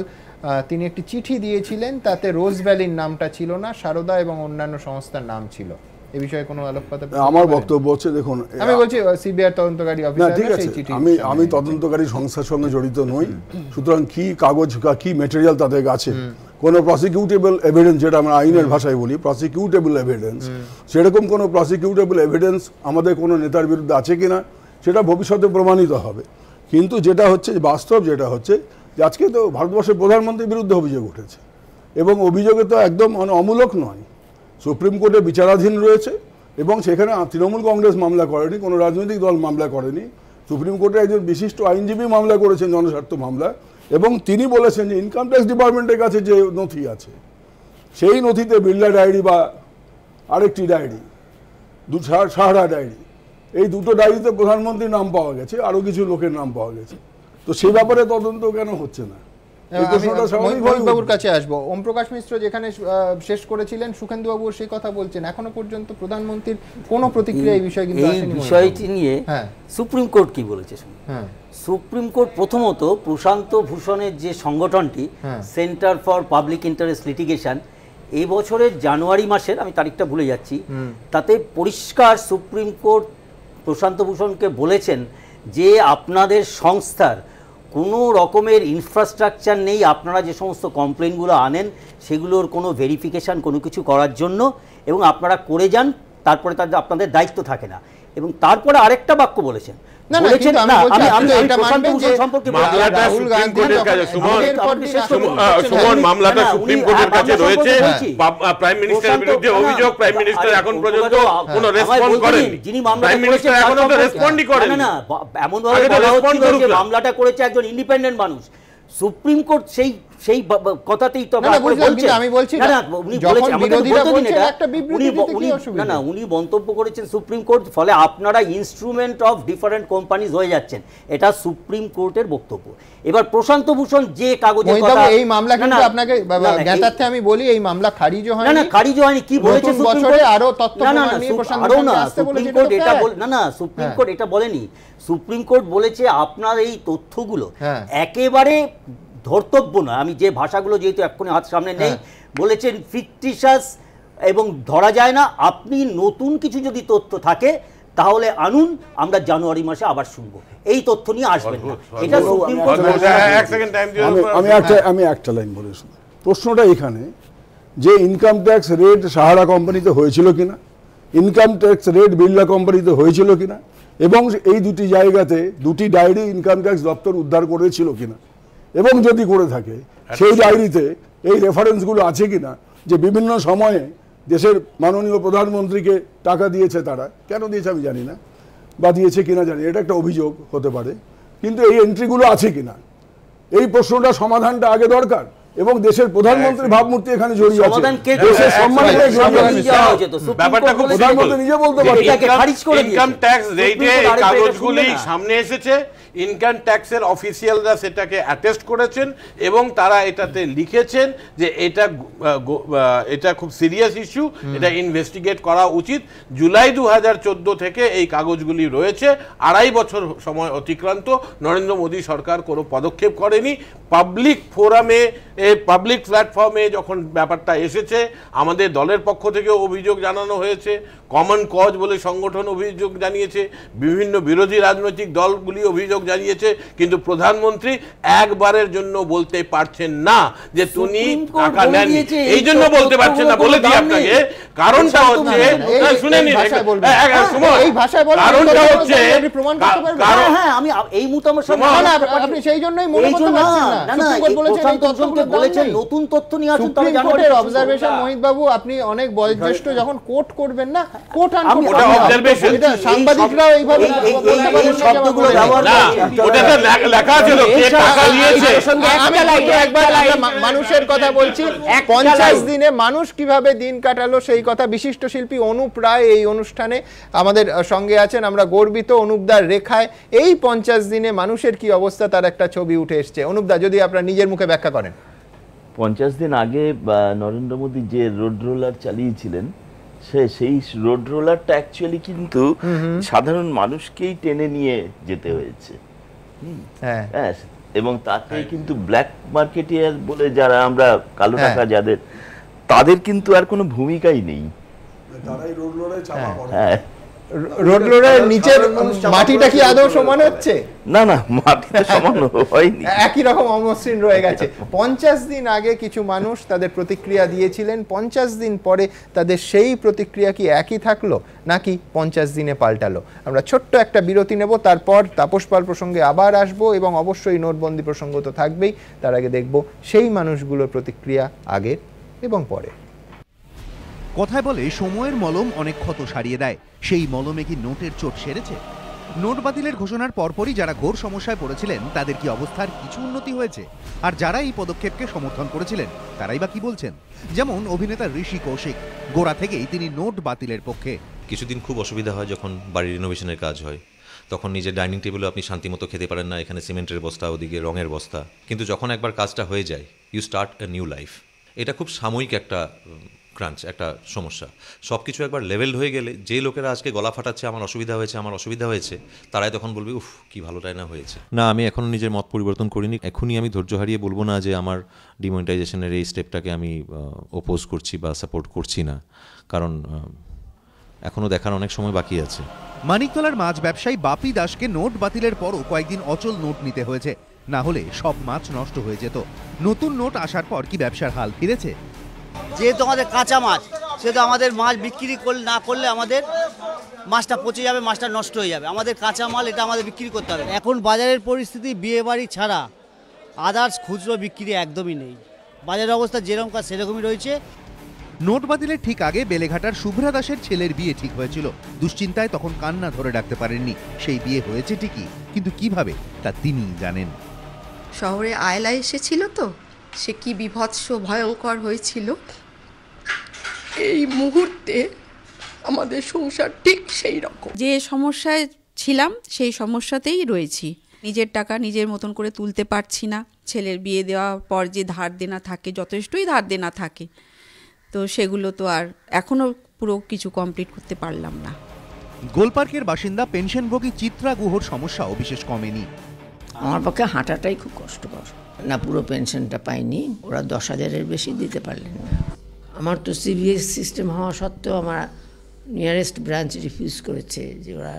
তিনি একটি চিঠি দিয়েছিলেন, তাতে রোজ ভ্যালির নামটা ছিল না, সারদা এবং অন্যান্য সংস্থার নাম ছিল। এই বিষয়ে কোনো আলোকপাত? আমার বক্তব্য হচ্ছে, দেখুন, আমি বলছি সিবিআই তদন্তকারী অফিসার, ঠিক আছে, আমি তদন্তকারী সংস্থার সঙ্গে জড়িত নই। সুতরাং কি কাগজ, কি ম্যাটেরিয়াল তাদের কাছে, কোনো প্রসিকিউটেবল এভিডেন্স, যেটা আমরা আইনের ভাষায় বলি প্রসিকিউটেবল এভিডেন্স, সেরকম কোনো প্রসিকিউটেবল এভিডেন্স আমাদের কোনো নেতার বিরুদ্ধে আছে কিনা সেটা ভবিষ্যতে প্রমাণিত হবে। কিন্তু যেটা হচ্ছে বাস্তব, যেটা হচ্ছে যে আজকে তো ভারতবর্ষের প্রধানমন্ত্রীর বিরুদ্ধে অভিযোগ উঠেছে, এবং অভিযোগে তো একদম অমূলক নয়। সুপ্রিম কোর্টে বিচারাধীন রয়েছে, এবং সেখানে তৃণমূল কংগ্রেস মামলা করেনি, কোনো রাজনৈতিক দল মামলা করেনি। সুপ্রিম কোর্টে একজন বিশিষ্ট আইনজীবী মামলা করেছেন, জনস্বার্থ মামলা, এবং তিনি বলেছেন যে ইনকাম ট্যাক্স ডিপার্টমেন্টের কাছে যে নথি আছে, সেই নথিতে বিড়লা ডায়েরি বা আরেকটি ডায়েরি, সাহারা ডায়েরি, এই দুটো ডায়েরিতে প্রধানমন্ত্রীর নাম পাওয়া গেছে, আরও কিছু লোকের নাম পাওয়া গেছে। তো সেই ব্যাপারে তদন্ত কেন হচ্ছে না? বাবুর কাছে আসবো। ওম প্রকাশ মিশ্র যেখানে শেষ করেছিলেন, সুখেন্দু বাবু সেই কথা বলছেন, এখনো পর্যন্ত প্রধানমন্ত্রীর কোনো প্রতিক্রিয়া এই বিষয়ে কিন্তু আসেনি। এই বিষয়টি নিয়ে সুপ্রিম কোর্ট কি বলেছে? সুপ্রিম কোর্ট প্রথমত প্রশান্ত ভূষণের যে সংগঠনটি centre for public interest litigation, এই বছরের জানুয়ারি মাসের, আমি তারিখটা ভুলে যাচ্ছি, তাতে পরিষ্কার সুপ্রিম কোর্ট প্রশান্ত ভূষণকে বলেছেন যে আপনাদের সংস্থার কোনো রকমের ইনফ্রাস্ট্রাকচার নেই, আপনারা যে সমস্ত কমপ্লেনগুলো আনেন সেগুলোর কোনো ভেরিফিকেশান কোনো কিছু করার জন্য, এবং আপনারা করে যান, তারপরে তাদের আপনাদের দায়িত্ব থাকে না। এবং তারপরে আরেকটা বাক্য বলেছেন, মামলাটা সুপ্রিম কোর্টের কাছে রয়েছে, প্রাইম মিনিস্টারের বিরুদ্ধে অভিযোগ, প্রাইম মিনিস্টার এখন পর্যন্ত কোনো রেসপন্স করেননি, প্রাইম মিনিস্টার এখনো তো রেসপন্ডই করেননি। না, এমন ভাবে বলা হচ্ছিল যে মামলাটা করেছে একজন ইন্ডিপেন্ডেন্ট মানুষ। সুপ্রিম কোর্ট সেই কথাতেই তো আমি বলছি উনি মন্তব্য করেছেন সুপ্রিম কোর্ট, ফলে আপনারা ইনস্ট্রুমেন্ট অফ ডিফারেন্ট কোম্পানিজ হয়ে যাচ্ছেন, এটা সুপ্রিম কোর্টের বক্তব্য। এবার প্রশান্ত ভূষণ যে কাগজের কথা, এই মামলা কিন্তু আপনাকে জ্ঞাতার্থে আমি বলি, এই মামলা খারিজ হয়নি। না, খারিজ হয়নি। কি বলেছে সুপ্রিম কোর্ট? আরো তথ্য প্রমাণ নিয়ে প্রশান্ত সুপ্রিম কোর্ট এটা সুপ্রিম কোর্ট এটা বলেনি। সুপ্রিম কোর্ট বলেছে আপনার এই তথ্যগুলো একেবারে ধর্তব্য নয়। আমি যে ভাষাগুলো যেহেতু এক্ষুনি হাত সামনে নেই, বলেছেন ফিকটিশাস এবং ধরা যায় না। আপনি নতুন কিছু যদি তথ্য থাকে তাহলে আনুন, আমরা জানুয়ারি মাসে আবার শুনবো, এই তথ্য নিয়ে আসবেন না। এটা সুপ্রিম কোর্ট। আমি একটা লাইন বলে শুনি। প্রশ্নটা এখানে যে ইনকাম ট্যাক্স রেট সাহারা কোম্পানিতে হয়েছিল কিনা, ইনকাম ট্যাক্স রেট বিড়লা কোম্পানিতে হয়েছিল কিনা, এবং এই দুটি জায়গাতে দুটি ডায়েরি ইনকাম ট্যাক্স দপ্তর উদ্ধার করেছিল কিনা, এবং যদি করে থাকে সেই ডায়েরিতে এই রেফারেন্সগুলো আছে কিনা যে বিভিন্ন সময়ে দেশের মাননীয় প্রধানমন্ত্রীকে টাকা দিয়েছে, তারা কেন দিয়েছে আমি জানি না, বা দিয়েছে কিনা জানি, এটা একটা অভিযোগ হতে পারে, কিন্তু এই এন্ট্রিগুলো আছে কিনা, এই প্রশ্নটা সমাধানটা আগে দরকার। এবং দেশের প্রধানমন্ত্রীর ভাবমূর্তি এখানে জড়িয়ে আছে, দেশের সম্মানের প্রধানমন্ত্রী নিজে বলতে পারে ইনকাম ট্যাক্স রেটে কাগজগুলি সামনে এসেছে, ইনকাম ট্যাক্সের অফিসিয়ালরা সেটাকে অ্যাটেস্ট করেছেন এবং তারা এটাতে লিখেছেন যে এটা খুব সিরিয়াস ইস্যু, এটা ইনভেস্টিগেট করা উচিত। জুলাই 2014 থেকে এই কাগজগুলি রয়েছে, 2.5 বছর সময় অতিক্রান্ত, নরেন্দ্র মোদী সরকার কোনো পদক্ষেপ করেনি। পাবলিক ফোরামে, পাবলিক প্ল্যাটফর্মে যখন ব্যাপারটা এসেছে, আমাদের দলের পক্ষ থেকে অভিযোগ জানানো হয়েছে, কমন কজ বলে সংগঠন অভিযোগ জানিয়েছে, বিভিন্ন বিরোধী রাজনৈতিক দলগুলি অভিযোগ জানিয়েছে, কিন্তু প্রধানমন্ত্রী একবারের জন্য বলতে পারছেন না যে তিনি টাকা নেন। এই জন্য বলতে পারছেন না, বলে দিই আপনাকে কারণটা হচ্ছে, শুনে নিন, কারণটা হচ্ছে আমি এই মুহূর্তে আপনি সেই জন্যই মনে করতে পারছেন না, বলেছেন নতুন তথ্য নিয়ে আসুন। সুপ্রিম অবজারভেশন মোহিত বাবু, আপনি অনেক বয়োজ্যেষ্ঠ, যখন কোর্ট করবেন না, কোর্ট সাংবাদিকরাও এইভাবে শব্দগুলো ব্যবহার মানুষের কথা বলছি, 50 দিনে মানুষ কিভাবে দিন কাটালো সেই কথা বিশিষ্ট শিল্পী অনুপ রায় এই অনুষ্ঠানে আমাদের সঙ্গে আছেন। আমরা গর্বিত অনুপদার রেখায় এই 50 দিনে মানুষের কি অবস্থা তার একটা ছবি উঠে এসছে। অনুপদা, যদি আপনার নিজের মুখে ব্যাখ্যা করেন। 50 দিন আগে নরেন্দ্র মোদী যে রোড রোলার চালিয়েছিলেন, সেই রোড রোলারটা অ্যাকচুয়ালি কিন্তু সাধারণ মানুষকেই টেনে নিয়ে যেতে হয়েছে। হ্যাঁ, এবং তাতে কিন্তু ব্ল্যাক মার্কেটিয়ার বলে যারা আমরা কালো টাকা যাদের, তাদের কিন্তু আর কোনো ভূমিকাই নেই। হ্যাঁ, রোড রোডের নিচের মাটিটা কি আদৌ সমান হচ্ছে? না, মাটিটা সমান হয়নি, একই রকম অমসৃণ রয়ে গেছে। 50 দিন আগে কিছু মানুষ তাদের প্রতিক্রিয়া দিয়েছিলেন, 50 দিন পরে তাদের সেই প্রতিক্রিয়া কি একই থাকলো নাকি 50 দিনে পাল্টালো? আমরা ছোট্ট একটা বিরতি নেব, তারপর তাপস পাল প্রসঙ্গে আবার আসবো এবং অবশ্যই নোটবন্দি প্রসঙ্গ তো থাকবেই। তার আগে দেখব সেই মানুষগুলোর প্রতিক্রিয়া আগের এবং পরে। কথায় বলে সময়ের মলম অনেক ক্ষত সারিয়ে দেয়, সেই মলমে কি নোটের চোট সেরেছে? নোট বাতিলের ঘোষণার পরপরই যারা ঘোর সমস্যায় পড়েছিলেন তাদের কি অবস্থার কিছু উন্নতি হয়েছে? আর যারা এই পদক্ষেপকে সমর্থন করেছিলেন তারাই বা কি বলছেন? যেমন অভিনেতা ঋষি কৌশিক, গোড়া থেকেই তিনি নোট বাতিলের পক্ষে। কিছুদিন খুব অসুবিধা হয় যখন বাড়ির রিনোভেশনের কাজ হয়, তখন নিজের ডাইনিং টেবিলে আপনি শান্তিমতো খেতে পারেন না, এখানে সিমেন্টের বস্তা, ওদিকে রঙের বস্তা। কিন্তু যখন একবার কাজটা হয়ে যায়, you start a new life. এটা খুব সাময়িক একটা ক্রাঞ্চ, একটা সমস্যা। সব কিছু একবার লেভেল হয়ে গেলে যে লোকেরা আজকে গলা ফাটাচ্ছে আমার অসুবিধা হয়েছে, তারাই তখন বলবে উফ কি ভালোটাই না হয়েছে। না, আমি এখনও নিজের মত পরিবর্তন করিনি। এখনই আমি ধৈর্য হারিয়ে বলবো না যে আমার ডিমনিটাইজেশনের এই স্টেপটাকে আমি অপোজ করছি বা সাপোর্ট করছি না, কারণ এখনও দেখার অনেক সময় বাকি আছে। মানিকতলার মাছ ব্যবসায়ী বাপি দাসকে নোট বাতিলের পরও কয়েকদিন অচল নোট নিতে হয়েছে, না হলে সব মাছ নষ্ট হয়ে যেত। নতুন নোট আসার পর কি ব্যবসার হাল ফিরেছে? যেহেতু আমাদের কাঁচা মাছ, সেহেতু আমাদের মাছ বিক্রি না করলে আমাদের মাছটা পচে যাবে, মাছটা নষ্ট হয়ে যাবে। আমাদের কাঁচা মাল এটা আমাদের বিক্রি করতে হবে। এখন বাজারের পরিস্থিতি বিয়ে বাড়ি ছাড়া আদার্স খুচরো বিক্রি একদমই নেই। বাজারের অবস্থা যেরকম কাজ সেরকমই রয়েছে। নোট বাতিলের ঠিক আগে বেলেঘাটার শুভ্রা দাসের ছেলের বিয়ে ঠিক হয়েছিল। দুশ্চিন্তায় তখন কান্না ধরে রাখতে পারেননি। সেই বিয়ে হয়েছে ঠিকই, কিন্তু কিভাবে তা তিনিই জানেন। শহরে আয়লা এসেছিল তো, সে কি বিভৎস ভয়ঙ্কর হয়েছিল। এই মুহূর্তে আমাদের সংসার ঠিক সেই রকম। যে সমস্যায় ছিলাম সেই সমস্যাতেই রয়েছি। নিজের টাকা নিজের মতন করে তুলতে পারছি না। ছেলের বিয়ে দেওয়ার পর যে ধার দেনা থাকে, যথেষ্টই ধার দেনা থাকে, তো সেগুলো তো আর এখনো পুরো কিছু কমপ্লিট করতে পারলাম না। গোলপার্কের বাসিন্দা পেনশনভোগী চিত্রা গুহর সমস্যাও বিশেষ কমেনি। আমার পক্ষে হাঁটাটাই খুব কষ্টকর। না, পুরো পেনশনটা পাইনি, ওরা 10,000-এর বেশি দিতে পারলেন না। আমার তো সিবিএস সিস্টেম হওয়া সত্ত্বেও আমার নিয়ারেস্ট ব্রাঞ্চ রিফিউজ করেছে যে ওরা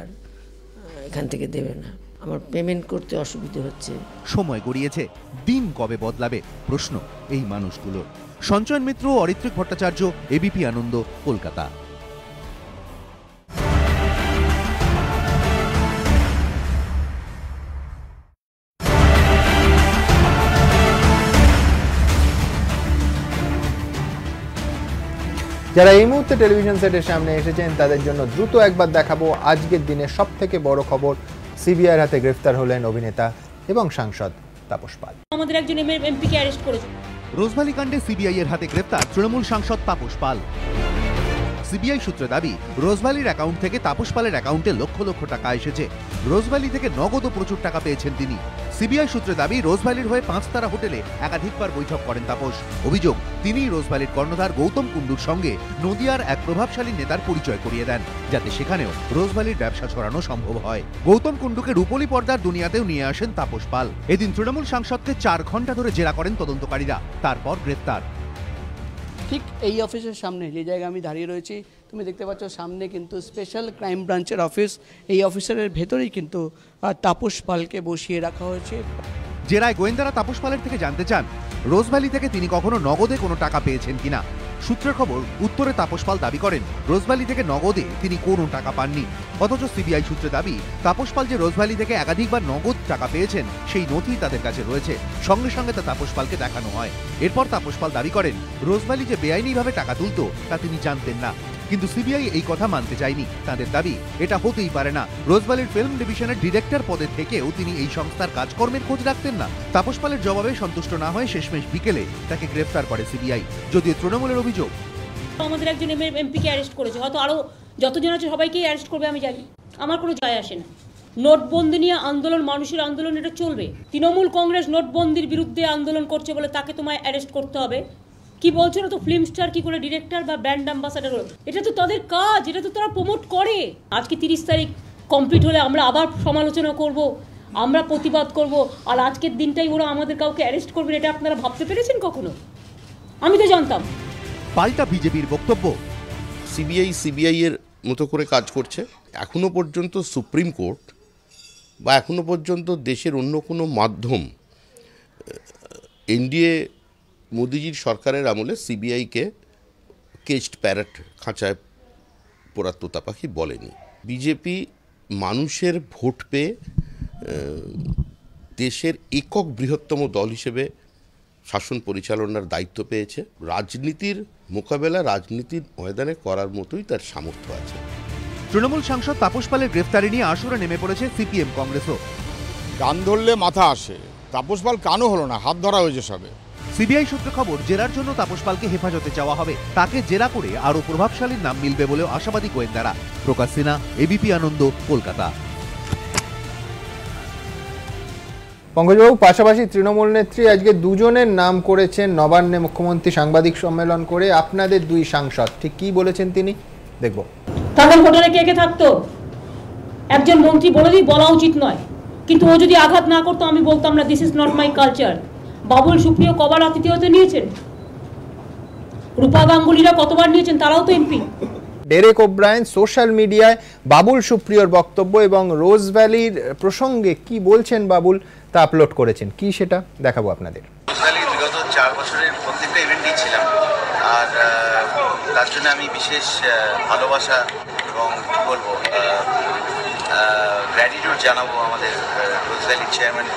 এখান থেকে দেবে না। আমার পেমেন্ট করতে অসুবিধা হচ্ছে। সময় গড়িয়েছে, দিন কবে বদলাবে প্রশ্ন এই মানুষগুলোর। সঞ্চয়ন মিত্র, অরিত্রিক ভট্টাচার্য, এবিপি আনন্দ, কলকাতা। যারা এই মুহূর্তে টেলিভিশন সেটের সামনে এসেছেন তাদের জন্য দ্রুত একবার দেখাবো আজকের দিনের সবথেকে বড় খবর। সিবিআইয়ের হাতে গ্রেফতার হলেন অভিনেতা এবং সাংসদ তাপস পাল। আমাদের একজন এমপিকে অ্যারেস্ট করেছে। রোজভ্যালি কাণ্ডে সিবিআইয়ের হাতে গ্রেফতার তৃণমূল সাংসদ তাপস পাল। সিবিআই সূত্রে দাবি, রোজভ্যালির অ্যাকাউন্ট থেকে তাপস পালের অ্যাকাউন্টে লক্ষ লক্ষ টাকা এসেছে। রোজভ্যালি থেকে নগদও প্রচুর টাকা পেয়েছেন তিনি। সিবিআই সূত্রে দাবি, রোজভ্যালির হয়ে 5 তারা হোটেলে একাধিকবার বৈঠক করেন তাপস। অভিযোগ, তিনিই রোজভ্যালির কর্ণধার গৌতম কুণ্ডুর সঙ্গে নদিয়ার এক প্রভাবশালী নেতার পরিচয় করিয়ে দেন, যাতে সেখানেও রোজভ্যালির ব্যবসা ছড়ানো সম্ভব হয়। গৌতম কুণ্ডুকে রূপলী পর্দার দুনিয়াতেও নিয়ে আসেন তাপস পাল। এদিন তৃণমূল সাংসদকে 4 ঘন্টা ধরে জেরা করেন তদন্তকারীরা, তারপর গ্রেফতার। ঠিক এই অফিসের সামনে যে জায়গায় আমি দাঁড়িয়ে রয়েছি, তুমি দেখতে পাচ্ছ সামনে কিন্তু স্পেশাল ক্রাইম ব্রাঞ্চের অফিস। এই অফিসারের ভেতরেই কিন্তু তাপস পালকে বসিয়ে রাখা হয়েছে। জেরায় গোয়েন্দারা তাপস পালের থেকে জানতে চান রোজভ্যালি থেকে তিনি কখনো নগদে কোনো টাকা পেয়েছেন কিনা। সূত্রের খবর, উত্তরে তাপস পাল দাবি করেন রোজভ্যালি থেকে নগদে তিনি কোনো টাকা পাননি। অথচ সিবিআই সূত্রে দাবি, তাপস পাল যে রোজভ্যালি থেকে একাধিকবার নগদ টাকা পেয়েছেন সেই নথি তাদের কাছে রয়েছে। সঙ্গে সঙ্গে তা তাপস পালকে দেখানো হয়। এরপর তাপস পাল দাবি করেন রোজভ্যালি যে বেআইনিভাবে টাকা তুলত তা তিনি জানতেন না। কিন্তু সিবিআই এই কথা মানতে চায়নি। তাদের দাবি, এটা হতেই পারে না। রোজভ্যালির ফিল্ম ডিভিশনের ডিরেক্টর পদে থেকেও তিনি এই সংস্থার কাজকর্মের খোঁজ রাখতেন না। তাপস পালের জবাবে সন্তুষ্ট না হয়ে শেষমেশ বিকেলে তাকে গ্রেফতার করে সিবিআই। যদিও তৃণমূলের অভিযোগ, আমাদের একজন এমপিকে অ্যারেস্ট করেছে, হয়তো আরো যতজন আছে সবাইকেই অ্যারেস্ট করবে আমি জানি, আমার কোনো যায় আসে না। নোটবন্দি নিয়ে আন্দোলন, মানুষের আন্দোলন, এটা চলবে। তৃণমূল কংগ্রেস নোটবন্দির বিরুদ্ধে আন্দোলন করছে বলে তাকে তোমায় অ্যারেস্ট করতে হবে? কি বলছো না তো, ফিল্ম স্টার কি করে ডিরেক্টর বা ব্র্যান্ড অ্যাম্বাসাডার হলো? এটা তো তাদের কাজ, এটা তো তারা প্রমোট করে। আজকে 30 তারিখ কমপ্লিট হলে আমরা আবার সমালোচনা করব, আমরা প্রতিবাদ করব, আর আজকের দিনটাই ওরা আমাদের কাউকে অ্যারেস্ট করবেন, এটা আপনারা ভাবতে পেরেছেন কখনো? আমি তো জানতাম। পাল্টা বিজেপির বক্তব্য, সিবিআই এর মতো করে কাজ করছে। এখনো পর্যন্ত সুপ্রিম কোর্ট বা এখনো পর্যন্ত দেশের অন্য কোনো মাধ্যম এনডিএ মোদিজির সরকারের আমলে সিবিআইকে কেজড প্যারট, খাঁচায় পোড়া তোতা পাখি বলেনি। বিজেপি মানুষের ভোট পেয়ে দেশের একক বৃহত্তম দল হিসেবে শাসন পরিচালনার দায়িত্ব পেয়েছে। রাজনীতির মোকাবেলা রাজনীতির ময়দানে করার মতোই তার সামর্থ্য আছে। তৃণমূল সাংসদ তাপস পালের গ্রেফতারি নিয়ে আসরে নেমে পড়েছে সিপিএম কংগ্রেসও। কান ধরলে মাথা আসে, তাপস পাল কানও হলো না, হাত ধরা হয়েছে সবে। সিবিআই সূত্রে খবর, জেরার জন্য তাপস পালকে হেফাজতে চাওয়া হবে। তাকে জেরা করে আরও প্রভাবশালীর নাম মিলবে বলেও আশাবাদী গোয়েন্দারা। প্রকাশ সিনহা, এবিপি আনন্দ, কলকাতা। পঙ্কজবাবু, পাশাপাশি তৃণমূল নেত্রী আজকে দুজনের নাম করেছেন নবান্নে, মুখ্যমন্ত্রী সাংবাদিক সম্মেলন করে। আপনাদের দুই সাংসদ ঠিক কি বলেছেন তিনি, দেখব। তাদের হোটেলে কে কে থাকতো একজন মন্ত্রী বলা উচিত নয়, কিন্তু ও যদি আঘাত না করতো আমি বলতাম না this is not my culture. Babul Supriyo কবার আতিথেয়তা নিয়েছেন, রূপা গাঙ্গুলিরা কতবার নিয়েছেন, তারাও তো এমপি। ডেরেক ওব্রায়েন সোশ্যাল মিডিয়ায় বাবুল সুপ্রিয়র বক্তব্য এবং রোজ ভ্যালির প্রসঙ্গে কি বলছেন বাবুল তা আপলোড করেছেন, কি সেটা দেখাবো আপনাদের। রোজ ভ্যালি বিগত 4 বছরের প্রত্যেকটা ইভেন্টেই ছিলাম, আর তার জন্য আমি বিশেষ ভালোবাসা এবং কি বলবো গ্র্যাটিটিউড জানাবো আমাদের রোজ ভ্যালির চেয়ারম্যান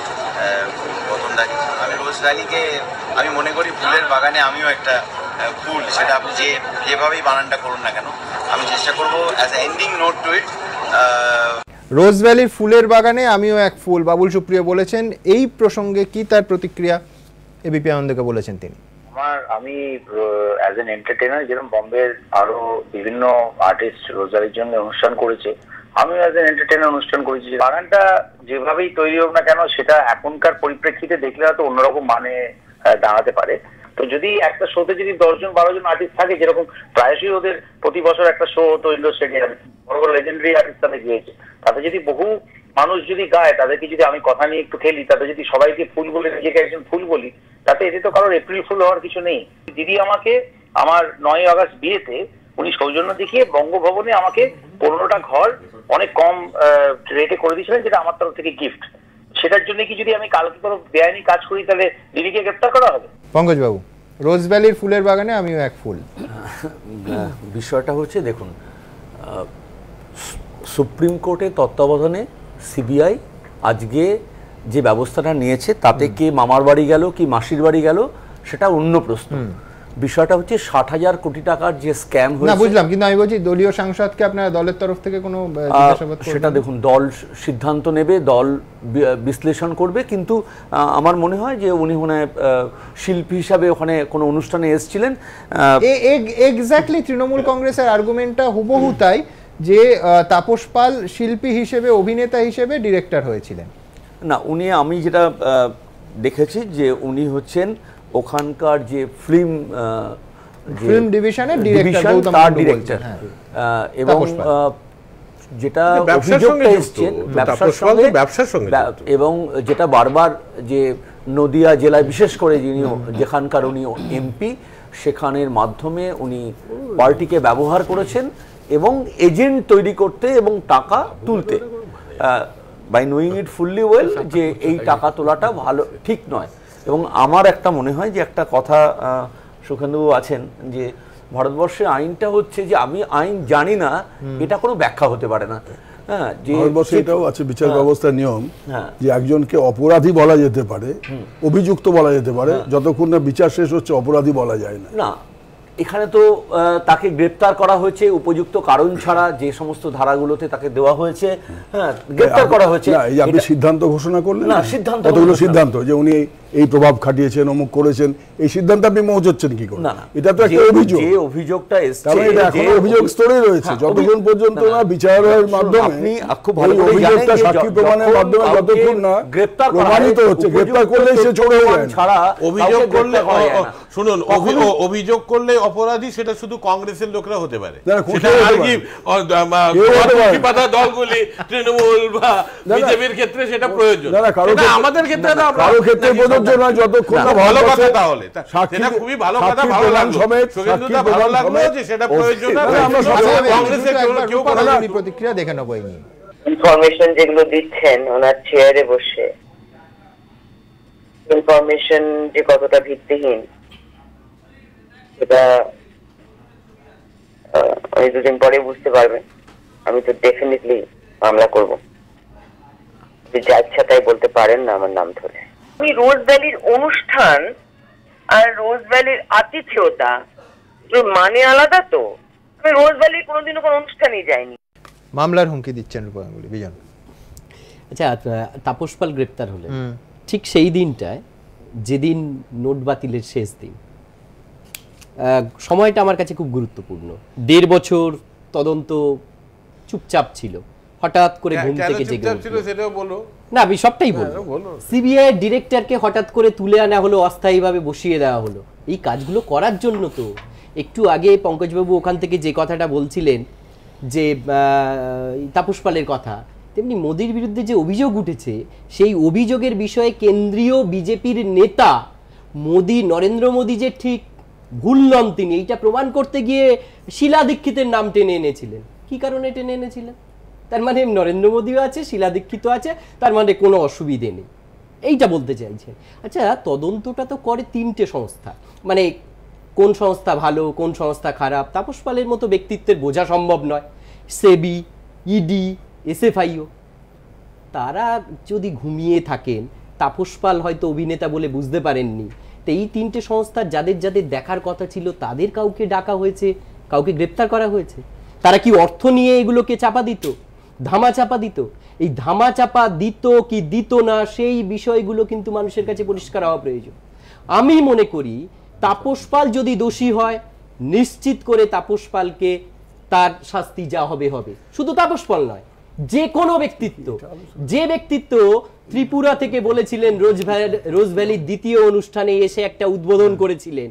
গৌতমদাকে। আমি রোজ ভ্যালিকে আমি মনে করি ফুলের বাগানে আমিও একটা ফুল, সেটা আপনি যেভাবেই বানানটা করুন না কেন, আমি চেষ্টা করবো as a ending note to it. Rose ভ্যালির ফুলের বাগানে আমিও এক ফুল, বাবুল সুপ্রিয় বলেছেন। এই প্রসঙ্গে কি তার প্রতিক্রিয়া এবিপি আনন্দকে বলেছেন তিনি। আমি অ্যাজ এন এন্টারটেইনার, যেরকম বম্বের আরো বিভিন্ন আর্টিস্ট রোজ ভ্যালির জন্য অনুষ্ঠান করেছে, আমিও অ্যাজ এন এন্টারটেইনার অনুষ্ঠান করেছি। বাগানটা যেভাবেই তৈরি হোক না কেন, সেটা এখনকার পরিপ্রেক্ষিতে দেখলে হয়তো অন্যরকম মানে দাঁড়াতে পারে। তো যদি একটা শোতে যদি 10-12 জন আর্টিস্ট থাকে, যেরকম প্রায়শই ওদের প্রতি বছর একটা শো হতো ইন্ডোর স্টেডিয়ামে, বড় বড় লেজেন্ডারি আর্টিস্ট তাদের গিয়েছে, তাতে যদি বহু মানুষ যদি গায়, তাদেরকে যদি আমি কথা নিয়ে একটু খেলি, তাতে যদি সবাইকে ফুল বলে নিজেকে একজন ফুল বলি, তাতে এতে তো কারোর এপ্রিল ফুল হওয়ার কিছু নেই। দিদি আমাকে আমার 9ই আগস্ট বিয়েতে উনি সৌজন্য দেখিয়ে বঙ্গভবনে আমাকে 15টা ঘর অনেক কম রেটে করে দিয়েছিলেন, যেটা আমার তরফ থেকে গিফট। সেটার জন্য কি যদি আমি কালকে কোনো বেআইনি কাজ করি, তাহলে দিদিকে গ্রেপ্তার করা হবে? পঙ্কজবাবু, রোজ ভ্যালির ফুলের বাগানে আমিও এক ফুল। বিষয়টা হচ্ছে, দেখুন, সুপ্রিম কোর্টের তত্ত্বাবধানে সিবিআই আজকে যে ব্যবস্থাটা নিয়েছে, তাতে কে মামার বাড়ি গেল কি মাসির বাড়ি গেল সেটা অন্য প্রশ্ন। বিষয়টা হচ্ছে 60,000 কোটি টাকার যে স্ক্যাম হয়েছে। না, বুঝলাম, কিন্তু আমি বলছি দলীয় সাংসদকে আপনারা দলের তরফ থেকে কোনো জিজ্ঞাসাবাদ করবেন? সেটা দেখুন, দল সিদ্ধান্ত নেবে, দল বিশ্লেষণ করবে, কিন্তু আমার মনে হয় যে উনি শিল্পী হিসাবে ওখানে কোনো অনুষ্ঠানে এসেছিলেন। এক্স্যাক্টলি তৃণমূল কংগ্রেসের আর্গুমেন্টটা হুবহু তাই, যে তাপস পাল শিল্পী হিসেবে, অভিনেতা হিসেবে ডিরেক্টর হয়েছিলেন। না, আমি যেটা দেখেছি যে উনি হচ্ছেন ওখানকার যে ফিল্ম ডিভিশনের ডিরেক্টর, এবং যেটা অভিযোগটা এসছেন ব্যবসার সঙ্গে, এবং যেটা বারবার যে নদিয়া জেলায় বিশেষ করে যেখানকার উনি এমপি, সেখানের মাধ্যমে উনি পার্টিকে ব্যবহার করেছেন এবং এজেন্ট তৈরি করতে এবং টাকা তুলতে, by knowing it fully well, যে এই টাকা তোলাটা ভালো ঠিক নয়। এবং আমার একটা মনে হয় যে একটা কথা সুখেন্দু আছেন, যে ভারতবর্ষের আইনটা হচ্ছে যে আমি আইন জানি না, এটা কোনো ব্যাখ্যা হতে পারে না। হ্যাঁ, যে ভারতবর্ষে এটাও আছে বিচার ব্যবস্থার নিয়ম, যে একজনকে অপরাধী বলা যেতে পারে, অভিযুক্ত বলা যেতে পারে, যতক্ষণ না বিচার শেষ হচ্ছে অপরাধী বলা যায় না। না, এখানে তো তাকে গ্রেপ্তার করা হয়েছে উপযুক্ত কারণ ছাড়া, যে সমস্ত ধারাগুলোতে তাকে দেওয়া হয়েছে, হ্যাঁ, গ্রেপ্তার করা হয়েছে। আপনি সিদ্ধান্ত ঘোষণা করলেন না, সিদ্ধান্ত কতগুলো সিদ্ধান্ত, যে উনি এই প্রভাব খাটিয়েছেন, অমুক করেছেন, এই সিদ্ধান্ত আপনি পৌঁছচ্ছেন কি করে? এটা তো একটা অভিযোগ, যে অভিযোগটা এসেছে এটা এখনো অভিযোগ স্তরে রয়েছে। যতক্ষণ পর্যন্ত না বিচারের মাধ্যমে আপনি খুব ভালো করে অভিযোগটা সাক্ষী প্রমাণের মাধ্যমে যতক্ষণ না প্রমাণিত হচ্ছে, গ্রেপ্তার করলেই সে চলে যায় ছাড়া। অভিযোগ করলে, শুনুন, অভিযোগ করলে অপরাধী সেটা শুধু কংগ্রেসের লোকরা হতে পারে, দলগুলি তৃণমূল বা বিজেপির ক্ষেত্রে সেটা প্রয়োজন, আমাদের ক্ষেত্রে না, কারো ক্ষেত্রে প্রযোজ্য নয়। যতক্ষণ না ভালো কথা, তাহলে সেটা খুবই ভালো কথা, ভালো লাগলো সুখেন্দুদা, ভালো লাগলো যে সেটা প্রয়োজন। কংগ্রেসের কেউ প্রতিক্রিয়া দেখে নেবো। ইনফরমেশন যেগুলো দিচ্ছেন ওনার চেয়ারে বসে, ইনফরমেশন যে কতটা ভিত্তিহীন সেটা উনি দুদিন পরে বুঝতে পারবেন। আমি তো ডেফিনেটলি মামলা করবো, যা ইচ্ছা তাই বলতে পারেন না আমার নাম ধরে। আমি রোজ ভ্যালির অনুষ্ঠান আর রোজ ভ্যালির আতিথেয়তা মানে আলাদা তো। আমি রোজ ভ্যালির কোনোদিনও কোনো অনুষ্ঠানই যাইনি। মামলার হুমকি দিচ্ছেন রূপা গাঙ্গুলি। বিজন, আচ্ছা, তাপস পাল গ্রেপ্তার হলে ঠিক সেই দিনটায়, যেদিন নোট বাতিলের শেষ দিন, সময়টা আমার কাছে খুব গুরুত্বপূর্ণ। 1.5 বছর তদন্ত চুপচাপ ছিল, হঠাৎ করে ঘুম থেকে জেগে ছিল সেটাও বলো না, আমি সবটাই বলবো। সিবিআই ডিরেক্টরকে হঠাৎ করে তুলে আনা হলো, অস্থায়ীভাবে বসিয়ে দেওয়া হলো। এই কাজগুলো করার জন্য তো একটু আগে পঙ্কজবাবু ওখান থেকে যে কথাটা বলছিলেন যে তাপস পালের কথা, তেমনি মোদির বিরুদ্ধে যে অভিযোগ উঠেছে সেই অভিযোগের বিষয়ে কেন্দ্রীয় বিজেপির নেতা নরেন্দ্র মোদি যে ঠিক ভুল নন তিনি, এইটা প্রমাণ করতে গিয়ে শীলা দীক্ষিতের নাম টেনে এনেছিলেন। কি কারণে টেনে এনেছিলেন? তার মানে নরেন্দ্র মোদিও আছে, শীলা দীক্ষিত আছে, তার মানে কোনো অসুবিধে নেই, এইটা বলতে চাইছেন। আচ্ছা, তদন্তটা তো করে 3টে সংস্থা, মানে কোন সংস্থা ভালো কোন সংস্থা খারাপ তাপস পালের মতো ব্যক্তিত্বের বোঝা সম্ভব নয়। সেবি, ইডি, এসএফআইও, তারা যদি ঘুমিয়ে থাকেন, তাপস পাল হয়তো অভিনেতা বলে বুঝতে পারেননি, তো এই 3টে সংস্থার যাদের যাদের দেখার কথা ছিল তাদের কাউকে ডাকা হয়েছে, কাউকে গ্রেপ্তার করা হয়েছে। তারা কি অর্থ নিয়ে এগুলোকে চাপা দিত, ধামা চাপা দিত? এই ধামা চাপা দিত কি দিত না সেই বিষয়গুলো কিন্তু মানুষের কাছে পরিষ্কার হওয়া প্রয়োজন। আমি মনে করি তাপস পাল যদি দোষী হয়, নিশ্চিত করে তাপস পালকে তার শাস্তি যা হবে হবে। শুধু তাপস পাল নয়, যে কোনো ব্যক্তিত্ব, যে ব্যক্তিত্ব ত্রিপুরা থেকে বলেছিলেন রোজ ভ্যালির দ্বিতীয় অনুষ্ঠানে এসে একটা উদ্বোধন করেছিলেন,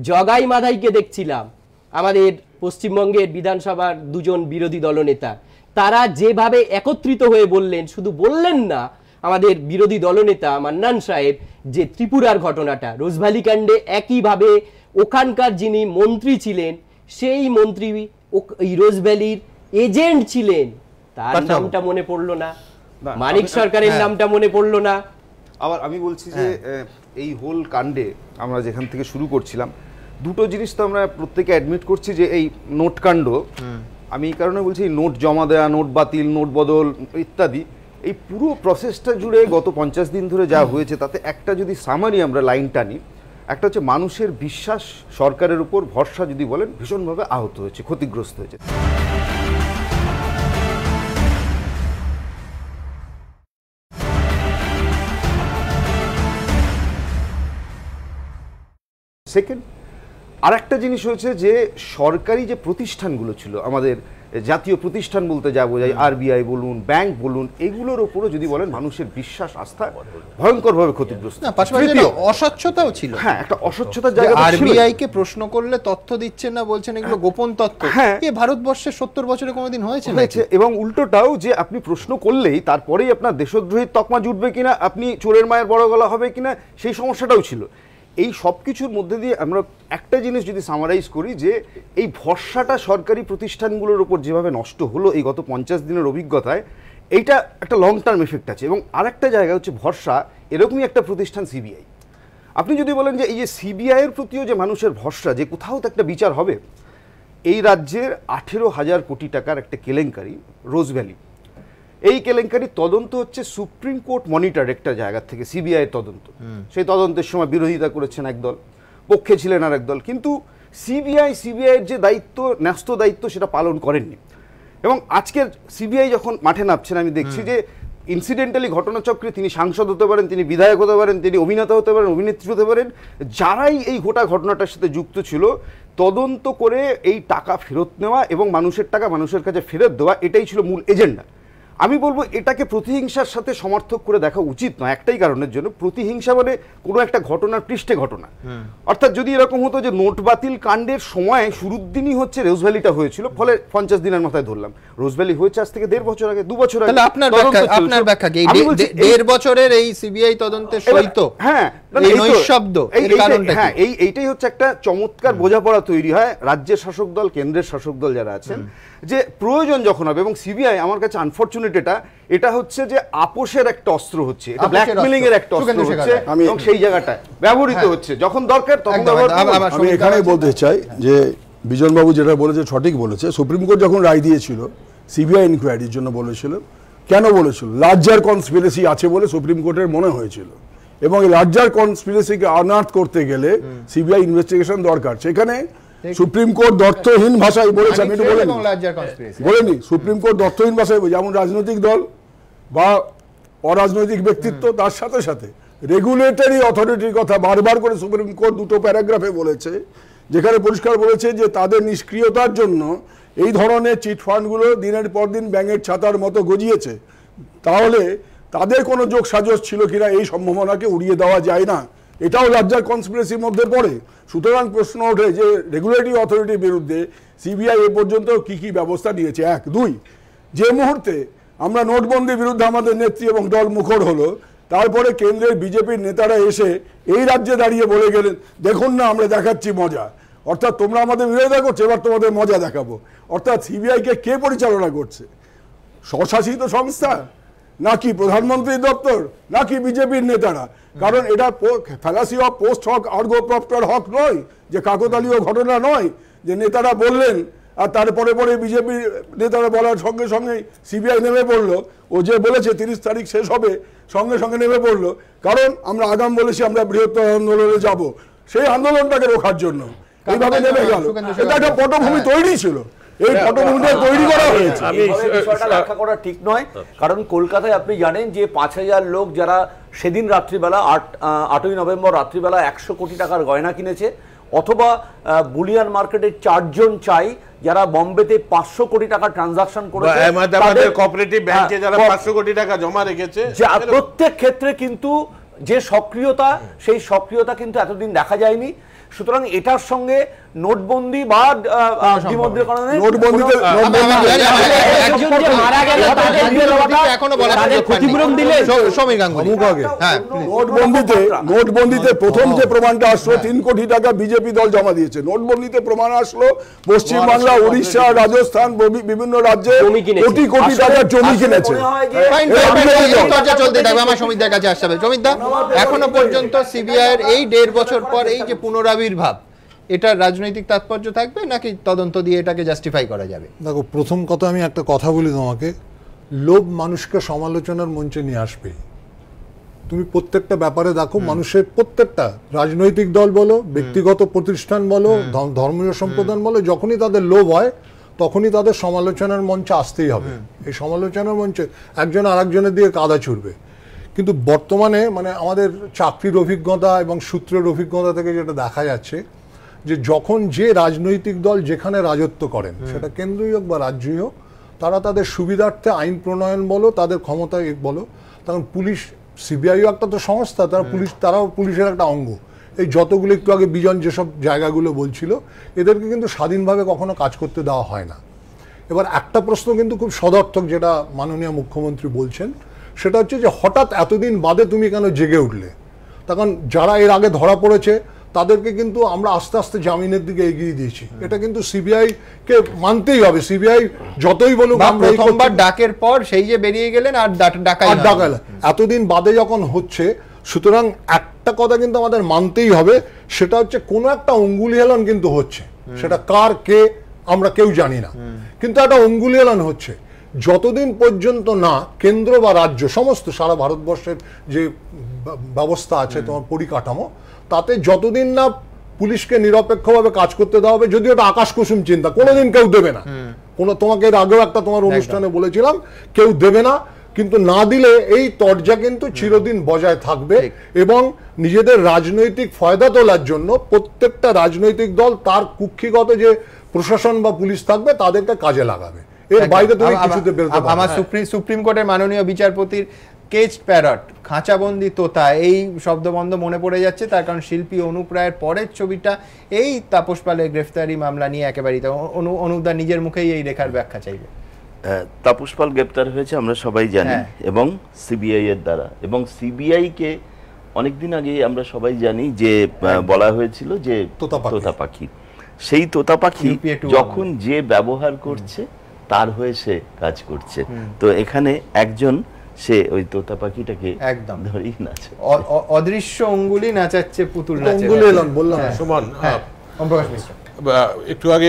জগাই মাধাইকে দেখছিলাম, আমাদের পশ্চিমবঙ্গের বিধানসভার 2জন বিরোধী দলনেতা, তারা যেভাবে একত্রিত হয়ে বললেন, শুধু বললেন না, আমাদের বিরোধী দলনেতা মান্নান সাহেব যে ত্রিপুরার ঘটনাটা রোজভ্যালি কাণ্ডে একইভাবে ওখানকার যিনি মন্ত্রী ছিলেন সেই মন্ত্রী এই রোজভ্যালির এজেন্ট ছিলেন, তার নামটা মনে পড়লো না, মানিক সরকারের নামটা মনে পড়লো না। আবার আমি বলছি যে এই হোল কাণ্ডে আমরা যেখান থেকে শুরু করছিলাম, দুটো জিনিস তো আমরা প্রত্যেকে অ্যাডমিট করছি যে এই নোট কাণ্ড, আমি এই কারণে বলছি নোট জমা দেওয়া, নোট বাতিল, নোট বদল ইত্যাদি, এই পুরো প্রসেসটা জুড়ে গত 50 দিন ধরে যা হয়েছে তাতে একটা যদি সামারি আমরা লাইন টানি, একটা হচ্ছে মানুষের বিশ্বাস সরকারের উপর, ভরসা যদি বলেন, ভীষণভাবে আহত হয়েছে, ক্ষতিগ্রস্ত হয়েছে। সেকেন্ড, আর একটা জিনিস হয়েছে যে সরকারি যে প্রতিষ্ঠানগুলো ছিল, আমাদের জাতীয় প্রতিষ্ঠান বলতে যা বোঝায়, আরবিআই বলুন, ব্যাংক বলুন, এগুলোর উপরে যদি বলেন মানুষের বিশ্বাস, আস্থা ভয়ঙ্করভাবে ক্ষতিগ্রস্ত। অস্বচ্ছতাও ছিল। হ্যাঁ, একটা অস্বচ্ছতার জায়গা। আরবিআই কে প্রশ্ন করলে তথ্য দিচ্ছেন না, বলছেন এগুলো গোপন তথ্য। হ্যাঁ, ভারতবর্ষের 70 বছরে কোনোদিন হয়েছে? এবং উল্টোটাও যে আপনি প্রশ্ন করলেই তারপরেই আপনার দেশদ্রোহীর তকমা জুটবে কিনা, আপনি চোরের মায়ের বড় গলা হবে কিনা, সেই সমস্যাটাও ছিল। এই সব কিছুর মধ্যে দিয়ে আমরা একটা জিনিস যদি সামারাইজ করি, যে এই ভরসাটা সরকারি প্রতিষ্ঠানগুলোর উপর যেভাবে নষ্ট হলো এই গত 50 দিনের অভিজ্ঞতায়, এইটা একটা লং টার্ম এফেক্ট আছে। এবং আরেকটা জায়গা হচ্ছে ভরসা, এরকমই একটা প্রতিষ্ঠান সিবিআই। আপনি যদি বলেন যে এই যে সিবিআইয়ের প্রতিও যে মানুষের ভরসা, যে কোথাও তো একটা বিচার হবে, এই রাজ্যের 18,000 কোটি টাকার একটা কেলেঙ্কারি রোজ ভ্যালি, এই কেলেঙ্কারির তদন্ত হচ্ছে সুপ্রিম কোর্ট মনিটর একটা জায়গা থেকে, সিবিআই তদন্ত। সেই তদন্তের সময় বিরোধিতা করেছেন একদল, পক্ষে ছিলেন আর একদল, কিন্তু সিবিআইয়ের যে দায়িত্ব, ন্যস্ত দায়িত্ব, সেটা পালন করেননি। এবং আজকের সিবিআই যখন মাঠে নামছেন, আমি দেখছি যে ইনসিডেন্টালি ঘটনাচক্রে তিনি সাংসদ হতে পারেন, তিনি বিধায়ক হতে পারেন, তিনি অভিনেতা হতে পারেন, অভিনেত্রী হতে পারেন, যারাই এই গোটা ঘটনাটার সাথে যুক্ত ছিল, তদন্ত করে এই টাকা ফেরত নেওয়া এবং মানুষের টাকা মানুষের কাছে ফেরত দেওয়া, এটাই ছিল মূল এজেন্ডা। আমি বলবো এটাকে প্রতিহিংসার সাথে সমর্থক করে দেখা উচিত নয়, একটাই কারণের জন্য, প্রতিহিংসা মানে কোনো একটা ঘটনার পৃষ্ঠে ঘটনা। অর্থাৎ যদি এরকম হতো যে নোট বাতিল কাণ্ডের সময় শুরুর দিনই হচ্ছে রোজভ্যালিটা হয়েছিল, ফলে 50 দিনের মাথায় ধরলাম, রোজভ্যালি হয়েছে আজ থেকে 1.5 বছর আগে, 2 বছর আগে। আপনার ব্যাখ্যা কি 1.5 বছরের এই সিবিআই তদন্তের সহিত? হ্যাঁ, এইটাই হচ্ছে একটা চমৎকার বোঝাপড়া তৈরি হয় রাজ্যের শাসক দল, কেন্দ্রের শাসক দল যারা আছেন, যে প্রয়োজন যখন হবে। এবং সিবিআই আমার কাছে আনফরচুনেট, এটা হচ্ছে যে আপোষের একটা অস্ত্র হচ্ছে, এটা ব্ল্যাকমেলিং এর একটা অস্ত্র হচ্ছে, এবং সেই জায়গাটায় ব্যবহৃত হচ্ছে, যখন দরকার তখন ব্যবহার। আমি এখানেই বলতে চাই যে বিজনবাবু যেটা বলেছে সঠিক বলেছে। সুপ্রিম কোর্ট যখন রায় দিয়েছিল সিবিআই ইনকোয়ারির জন্য বলেছিল, কেন বলেছিল? লার্জার কনস্পিরেসি আছে বলে সুপ্রিম কোর্টের মনে হয়েছিল, এবং এই লার্জার কনস্পিরেসিকে আনআর্থ করতে গেলে সিবিআই ইনভেস্টিগেশন দরকার। সেখানে সুপ্রিম কোর্ট দর্থহীন ভাষায় বলেছে, আমি একটু বলেনি, সুপ্রিম কোর্ট দর্থহীন ভাষায়, যেমন রাজনৈতিক দল বা অরাজনৈতিক ব্যক্তিত্ব, তার সাথে সাথে রেগুলেটরি অথরিটির কথা বারবার করে সুপ্রিম কোর্ট 2টো প্যারাগ্রাফে বলেছে, যেখানে পরিষ্কার বলেছে যে তাদের নিষ্ক্রিয়তার জন্য এই ধরনের চিটফান্ডগুলো দিনের পর দিন ব্যাঙের ছাতার মতো গজিয়েছে, তাহলে তাদের কোনো যোগ সাজস ছিল কিনা এই সম্ভাবনাকে উড়িয়ে দেওয়া যায় না, এটাও রাজ্জার কনস্পিরেসির মধ্যে পড়ে। সুতরাং প্রশ্ন ওঠে যে রেগুলেটরি অথরিটির বিরুদ্ধে সিবিআই এ পর্যন্ত কি কি ব্যবস্থা নিয়েছে। 1, 2, যে মুহূর্তে আমরা নোটবন্দির বিরুদ্ধে আমাদের নেত্রী এবং দল মুখর হলো, তারপরে কেন্দ্রের বিজেপির নেতারা এসে এই রাজ্যে দাঁড়িয়ে বলে গেলেন, দেখুন না আমরা দেখাচ্ছি মজা, অর্থাৎ তোমরা আমাদের বিরোধিতা করছো, এবার তোমাদের মজা দেখাবো। অর্থাৎ সিবিআইকে কে পরিচালনা করছে? স্বশাসিত সংস্থা, নাকি প্রধানমন্ত্রীর দপ্তর, নাকি বিজেপির নেতারা? কারণ এটা ফ্যালাসি অফ পোস্ট হক আর্গো প্রপ্টর হক নয়, যে কাকতালীয় ঘটনা নয় যে নেতারা বললেন আর তারপরে পরে বিজেপির নেতারা বলার সঙ্গে সঙ্গে সিবিআই নেমে পড়লো। ও যে বলেছে 30 তারিখ শেষ হবে, সঙ্গে সঙ্গে নেমে পড়লো, কারণ আমরা আগাম বলেছি আমরা বৃহত্তর আন্দোলনে যাব, সেই আন্দোলনটাকে রোখার জন্য এইভাবে নেমে গেল। এটা একটা পটভূমি তৈরি ছিল, এই পটভূমিটা তৈরি করা হয়েছে। বিষয়টা ব্যাখ্যা করা ঠিক নয়, কারণ কলকাতায় আপনি জানেন যে 5000 লোক যারা সেদিন রাত্রিবেলা 8ই নভেম্বর রাত্রিবেলা 100 কোটি টাকার গয়না কিনেছে, অথবা বুলিয়ান মার্কেটের 4 জন চাই যারা বম্বেতে 500 কোটি টাকা ট্রানজাকশন করেছে, আমাদের কোঅপারেটিভ ব্যাংকে যারা 500 কোটি টাকা জমা রেখেছে, প্রত্যেক ক্ষেত্রে কিন্তু যে সক্রিয়তা, সেই সক্রিয়তা কিন্তু এতদিন দেখা যায়নি। সুতরাং এটার সঙ্গে নোটবন্দি বা বিমুদ্রীকরণের নোটবন্দিতে প্রথম যে প্রমাণটা আসলো 3 কোটি টাকা বিজেপি দল জমা দিয়েছে। নোটবন্দিতে প্রমাণ আসলো পশ্চিমবাংলা, উড়িষ্যা, রাজস্থান, বিভিন্ন রাজ্যে কোটি কোটি টাকার জমি কিনেছে। আমার সমিতির কাছে আসতে হবে। সমিতা, এখনো পর্যন্ত সিবিআই এর এই 1.5 বছর পর এই যে পুনরাবির্ভাব, এটা রাজনৈতিক তাৎপর্য থাকবে নাকি তদন্ত দিয়ে এটাকে জাস্টিফাই করা যাবে? দেখো, প্রথম কথা আমি একটা কথা বলি তোমাকে, লোভ মানুষকে সমালোচনার মঞ্চে নিয়ে আসবে। তুমি প্রত্যেকটা ব্যাপারে দেখো, মানুষের প্রত্যেকটা রাজনৈতিক দল বলো, ব্যক্তিগত প্রতিষ্ঠান বলো, ধর্মীয় সম্প্রদায় বলো, যখনই তাদের লোভ হয় তখনই তাদের সমালোচনার মঞ্চে আসতেই হবে। এই সমালোচনার মঞ্চে একজন আরেকজনের দিকে কাদা ছুড়বে। কিন্তু বর্তমানে মানে আমাদের চাকরির অভিজ্ঞতা এবং সূত্রের অভিজ্ঞতা থেকে যেটা দেখা যাচ্ছে, যে যখন যে রাজনৈতিক দল যেখানে রাজত্ব করেন, সেটা কেন্দ্রীয় হোক বা রাজ্যই হোক, তারা তাদের সুবিধার্থে আইন প্রণয়ন বলো, তাদের ক্ষমতায় বলো, তখন পুলিশ, সিবিআইও একটা তো সংস্থা, তারাও পুলিশের একটা অঙ্গ। এই যতগুলো একটু আগে বিজন যেসব জায়গাগুলো বলছিল, এদেরকে কিন্তু স্বাধীনভাবে কখনো কাজ করতে দেওয়া হয় না। এবার একটা প্রশ্ন কিন্তু খুব সদর্থক, যেটা মাননীয় মুখ্যমন্ত্রী বলছেন, সেটা হচ্ছে যে হঠাৎ এতদিন বাদে তুমি কেন জেগে উঠলে? তখন যারা এর আগে ধরা পড়েছে তাদেরকে কিন্তু আমরা আস্তে আস্তে জামিনের দিকে এগিয়ে দিয়েছি। এটা কিন্তু সিবিআই কে মানতেই হবে। সিবিআই যতই বলুক, প্রথমবার ডাকের পর সেই যে বেরিয়ে গেলেন আর ডাকাইলা এতদিন বাদে যখন হচ্ছে, সুতরাং একটা কথা কিন্তু আমাদের মানতেই হবে, সেটা হচ্ছে কোনো একটা অঙ্গুলি হেলন কিন্তু হচ্ছে। সেটা কার, কে, আমরা কেউ জানি না, কিন্তু একটা অঙ্গুলি হেলন হচ্ছে। যতদিন পর্যন্ত না কেন্দ্র বা রাজ্য, সমস্ত সারা ভারতবর্ষের যে ব্যবস্থা আছে, তোমার পরিকাঠামো, তাতে যতদিন না পুলিশকে নিরপেক্ষভাবে কাজ করতে দেওয়া হবে, যদিও এটা আকাশ কুসুম চিন্তা, কোনোদিন কেউ দেবে না। তোমাকে এর আগেও একটা তোমার অনুষ্ঠানে বলেছিলাম, কেউ দেবে না, কিন্তু না দিলে এই তরজা কিন্তু চিরদিন বজায় থাকবে। এবং নিজেদের রাজনৈতিক ফায়দা তোলার জন্য প্রত্যেকটা রাজনৈতিক দল তার কুক্ষিগত যে প্রশাসন বা পুলিশ থাকবে তাদেরকে কাজে লাগাবে। এর বাইরে তুমি কিছুতে বেরোতে পারবে না। আমার সুপ্রিম কোর্টের মাননীয় বিচারপতির কেজড প্যারট, খাঁচাবন্দি তোতা, এই শব্দবন্ধ মনে পড়ে যাচ্ছে, তার কারণ শিল্পী অনুপ রায়ের পরের ছবিটা এই তাপস পালের গ্রেফতারি মামলা নিয়ে একেবারেই। অনুপদা নিজের মুখেই এই রেখার ব্যাখ্যা চাইবে। তাপস পাল গ্রেপ্তার হয়েছে আমরা সবাই জানি, এবং সিবিআই এর দ্বারা, এবং সিবিআই কে অনেকদিন আগে আমরা সবাই জানি যে বলা হয়েছিল যে তোতা পাখি, সেই তোতা পাখি যখন যে ব্যবহার করছে তার হয়ে সে কাজ করছে। তো এখানে একজন সে ওই তোতা পাখিটাকে একদম ধরেই নাচে, অদৃশ্য অঙ্গুলি নাচাচ্ছে পুতুল নাচে। বললাম সুমন, একটু আগে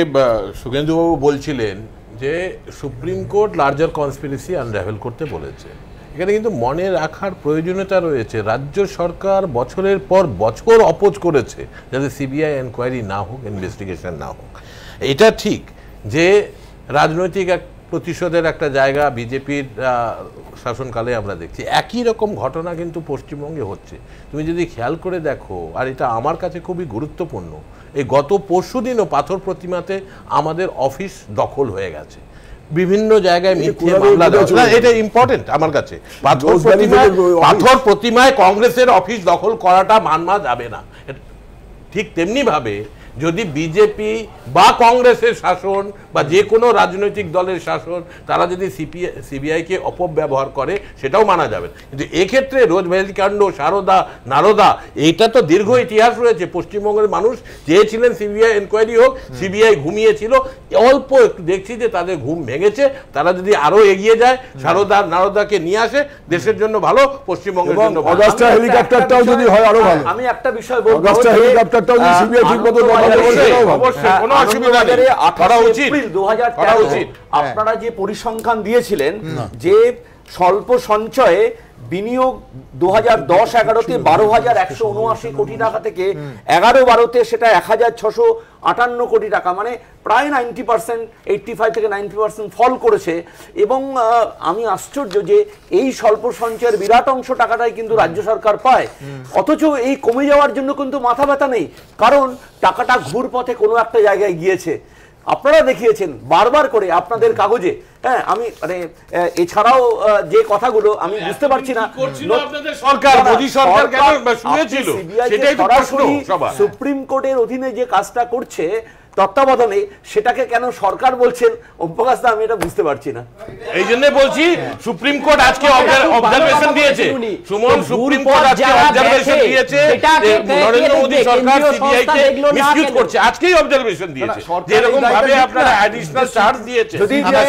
সুগেন্দুবাবু বলছিলেন যে সুপ্রিম কোর্ট লার্জার কনস্পিরেসি আনরাভেল করতে বলেছে। এখানে কিন্তু মনে রাখার প্রয়োজনীয়তা রয়েছে, রাজ্য সরকার বছরের পর বছর অপোজ করেছে যাতে সিবিআই এনকোয়ারি না হোক, ইনভেস্টিগেশন না হোক। এটা ঠিক যে রাজনৈতিক প্রতিশোধের একটা জায়গা বিজেপির শাসনকালে আমরা দেখছি। একই রকম ঘটনা কিন্তু পশ্চিমবঙ্গে হচ্ছে। তুমি যদি খেয়াল করে দেখো, আর এটা আমার কাছে খুবই গুরুত্বপূর্ণ, এই গত পরশুদিনও পাথর প্রতিমাতে আমাদের অফিস দখল হয়ে গেছে, বিভিন্ন জায়গায় মিথ্যে মামলা দেওয়া। এটা ইম্পর্টেন্ট আমার কাছে। পাথর প্রতিমায় কংগ্রেসের অফিস দখল করাটা মানা যাবে না। ঠিক তেমনি ভাবে যদি বিজেপি বা কংগ্রেসের শাসন বা যে কোনো রাজনৈতিক দলের শাসন তারা যদি সিবিআইকে অপব্যবহার করে সেটাও মানা যাবে। কিন্তু এক্ষেত্রে রোজভ্যালি কাণ্ড, সারদা, নারদা, এইটা তো দীর্ঘ ইতিহাস রয়েছে। পশ্চিমবঙ্গের মানুষ চেয়েছিলেন সিবিআই এনকোয়ারি হোক, সিবিআই ঘুমিয়েছিল। অল্প একটু দেখছি যে তাদের ঘুম ভেঙেছে। তারা যদি আরো এগিয়ে যায়, সারদা নারদাকে নিয়ে আসে, দেশের জন্য ভালো, পশ্চিমবঙ্গের জন্য ভালো। অগাস্টা হেলিকপ্টারটাও যদি হয় আরো ভালো। আমি একটা বিষয় বলবো, অগাস্টা হেলিকপ্টারটাও যদি সিবিআই ঠিকমতো আপনারা যে পরিসংখ্যান দিয়েছিলেন যে স্বল্প সঞ্চয়ে বিনিয়োগ 2010-11-তে 12,179 কোটি টাকা থেকে 11-12-তে সেটা 1,658 কোটি টাকা, মানে প্রায় 90%, 85 থেকে 90% ফল করেছে। এবং আমি আশ্চর্য যে এই স্বল্প সঞ্চয়ের বিরাট অংশ টাকাটাই কিন্তু রাজ্য সরকার পায়, অথচ এই কমে যাওয়ার জন্য কিন্তু মাথা ব্যথা নেই, কারণ টাকাটা ঘুর পথে কোনো একটা জায়গায় গিয়েছে। আপনারা দেখিয়েছেন বারবার করে আপনাদের কাগজে। হ্যাঁ, আমি মানে এছাড়াও যে কথাগুলো আমি বুঝতে পারছি না, সুপ্রিম কোর্টের অধীনে যে কাজটা করছে তত্ত্বাবধানে, সেটাকে কেন সরকার বলছেন অভ্যাস, আমি এটা বুঝতে পারছি না। এই জন্য বলছি সুপ্রিম কোর্ট আজকে অবজারভেশন দিয়েছে, সুমন, সুপ্রিম কোর্ট আজকে অবজারভেশন দিয়েছে নরেন্দ্র মোদী সরকার সিবিআই কে মিসইউজ করছে। আজকেই অবজারভেশন দিয়েছে, যেরকম ভাবে আপনারা অ্যাডিশনাল চার্জ দিয়েছে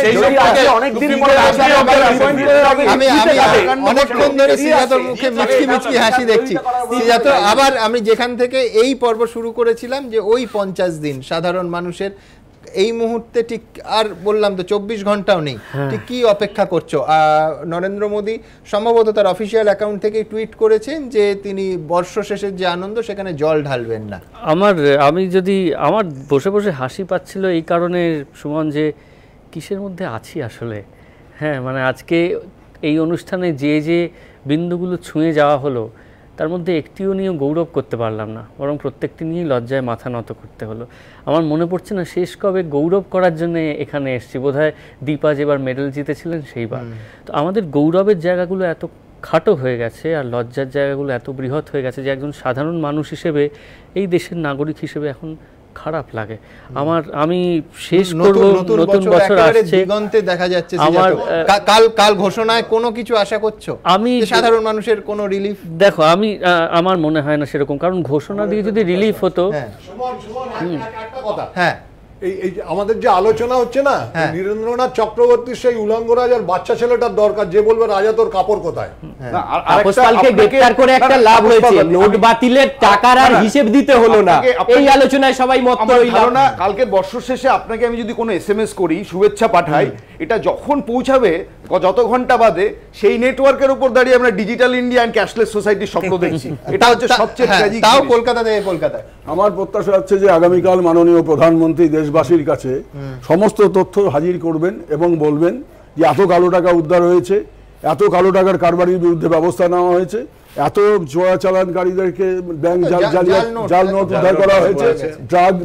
সেই সম্পর্কে অনেকদিন পরে আজকে অবজারভেশন দিয়েছে। আমি অনেকক্ষণ ধরে সিজাতর মুখে মিচকি মিচকি হাসি দেখছি। সিজাতর, আবার আমি যেখান থেকে এই পর্ব শুরু করেছিলাম যে ওই 50 দিন সাধারণ মানুষের, এই মুহূর্তে ঠিক আর বললাম তো 24 ঘন্টাও নেই, ঠিক কি অপেক্ষা করছো? নরেন্দ্র মোদী সম্ভবত তার অফিসিয়াল অ্যাকাউন্ট থেকে টুইট করেছেন যে তিনি বর্ষ শেষের যে আনন্দ সেখানে জল ঢালবেন না। আমার বসে বসে হাসি পাচ্ছিল এই কারণে, সুমন, যে কিসের মধ্যে আছি আসলে। হ্যাঁ, মানে আজকে এই অনুষ্ঠানে যে যে বিন্দুগুলো ছুঁয়ে যাওয়া হলো তার মধ্যে একটিও নিয়েও গৌরব করতে পারলাম না, বরং প্রত্যেকটি নিয়েই লজ্জায় মাথা নত করতে হলো। আমার মনে পড়ছে না শেষ কবে গৌরব করার জন্য এখানে এসেছি, বোধহয় দীপা যেবার মেডেল জিতেছিলেন সেইবার। তো আমাদের গৌরবের জায়গাগুলো এত খাটো হয়ে গেছে আর লজ্জার জায়গাগুলো এত বৃহৎ হয়ে গেছে যে একজন সাধারণ মানুষ হিসেবে, এই দেশের নাগরিক হিসেবে এখন খারাপ লাগে আমার। আমি শেষ করব, নতুন বছর আসছে, দিগন্তে দেখা যাচ্ছে। কাল ঘোষণায় কোনো কিছু আশা করছো? আমি সাধারণ মানুষের কোনো রিলিফ? দেখো, আমার মনে হয় না সেরকম, কারণ ঘোষণা দিয়ে যদি রিলিফ হতো। হ্যাঁ, এই আমাদের যে আলোচনা হচ্ছে না, নীরেন্দ্রনাথ চক্রবর্তীর সেই উলঙ্গ রাজার বাচ্চা ছেলেটার দরকার, যে বলবে রাজা তোর কাপড় কোথায়। তাপসপালকে গ্রেফতার করে একটা লাভ হয়েছে, নোট বাতিলের টাকার আর হিসেব দিতে হলো না, এই আলোচনায় সবাই মত হইল না। কালকে বর্ষ শেষে আপনাকে আমি যদি কোনো এসএমএস করি, শুভেচ্ছা পাঠাই, এটা যখন পৌঁছাবে যত ঘন্টা বাদে, সেই নেটওয়ার্কের উপর দাঁড়িয়ে আমরা ডিজিটাল ইন্ডিয়া এন্ড ক্যাশলেস সোসাইটির স্বপ্ন দেখছি। এটা হচ্ছে সবচেয়ে ট্র্যাজিক। তাও কলকাতা থেকে কলকাতায়। আমার প্রত্যাশা হচ্ছে যে আগামীকাল মাননীয় প্রধানমন্ত্রী দেশবাসীর কাছে সমস্ত তথ্য হাজির করবেন এবং বলবেন যে এত কালো টাকা উদ্ধার হয়েছে, এত কালো টাকার কারবারির বিরুদ্ধে ব্যবস্থা নেওয়া হয়েছে, এত চোরাচালানকারীদেরকে ব্যাংক জাল নোট উদ্ধার করা হয়েছে,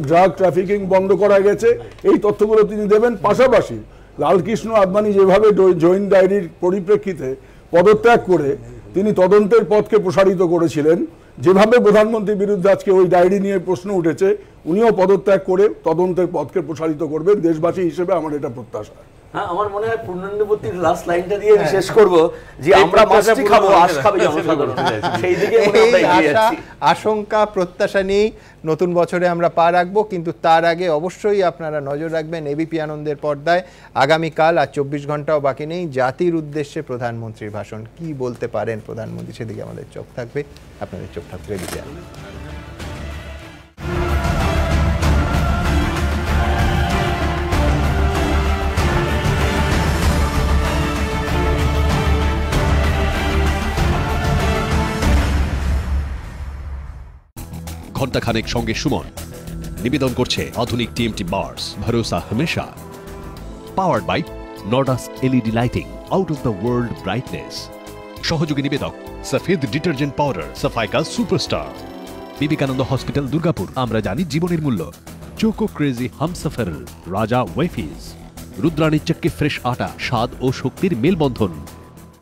ড্রাগ ট্রাফিকিং বন্ধ করা গেছে, এই তথ্যগুলো তিনি দেবেন। পাশাপাশি লালকৃষ্ণ আদবানি যেভাবে জৈন ডায়েরির পরিপ্রেক্ষিতে পদত্যাগ করে তিনি তদন্তের পথকে প্রসারিত করেছিলেন, যেভাবে প্রধানমন্ত্রীর বিরুদ্ধে আজকে ওই ডায়েরি নিয়ে প্রশ্ন উঠেছে, উনিও পদত্যাগ করে তদন্তের পথকে প্রসারিত করবেন। দেশবাসী হিসেবে আমার এটা প্রত্যাশা। হ্যাঁ, আমার মনে হয় পূর্ণাঙ্গবর্তীর লাস্ট লাইনটা দিয়ে শেষ করব, যে আমরা মাছটি খাবো, আশ খাবে জনসাধারণ। সেই দিকে আশঙ্কা প্রত্যাশা নিয়েই নতুন বছরে আমরা পা রাখবো, কিন্তু তার আগে অবশ্যই আপনারা নজর রাখবেন এবিপি আনন্দের পর্দায়। আগামীকাল আর 24 ঘন্টাও বাকি নেই, জাতির উদ্দেশ্যে প্রধানমন্ত্রীর ভাষণ। কি বলতে পারেন প্রধানমন্ত্রী, সেদিকে আমাদের চোখ থাকবে, আপনাদের চোখ থাকবে এবিপি আনন্দ। ঘণ্টাখানেক সঙ্গে সুমন নিবেদন করছে আধুনিক টিএমটি বার্স, ভরসা হমেশা। Powered by Nordus LED lighting, out of the world brightness. সহযোগী নিবেদক সফেদ ডিটারজেন্ট পাউডার, সাফাইকা সুপারস্টার। বিবেকানন্দ হসপিটাল, দুর্গাপুর। আমরা জানি জীবনের মূল্য। চোকো ক্রেজি হামসফর, রাজা ওয়েফিজ, রুদ্রাণী চক্কি ফ্রেশ আটা, স্বাদ ও শক্তির মেলবন্ধন।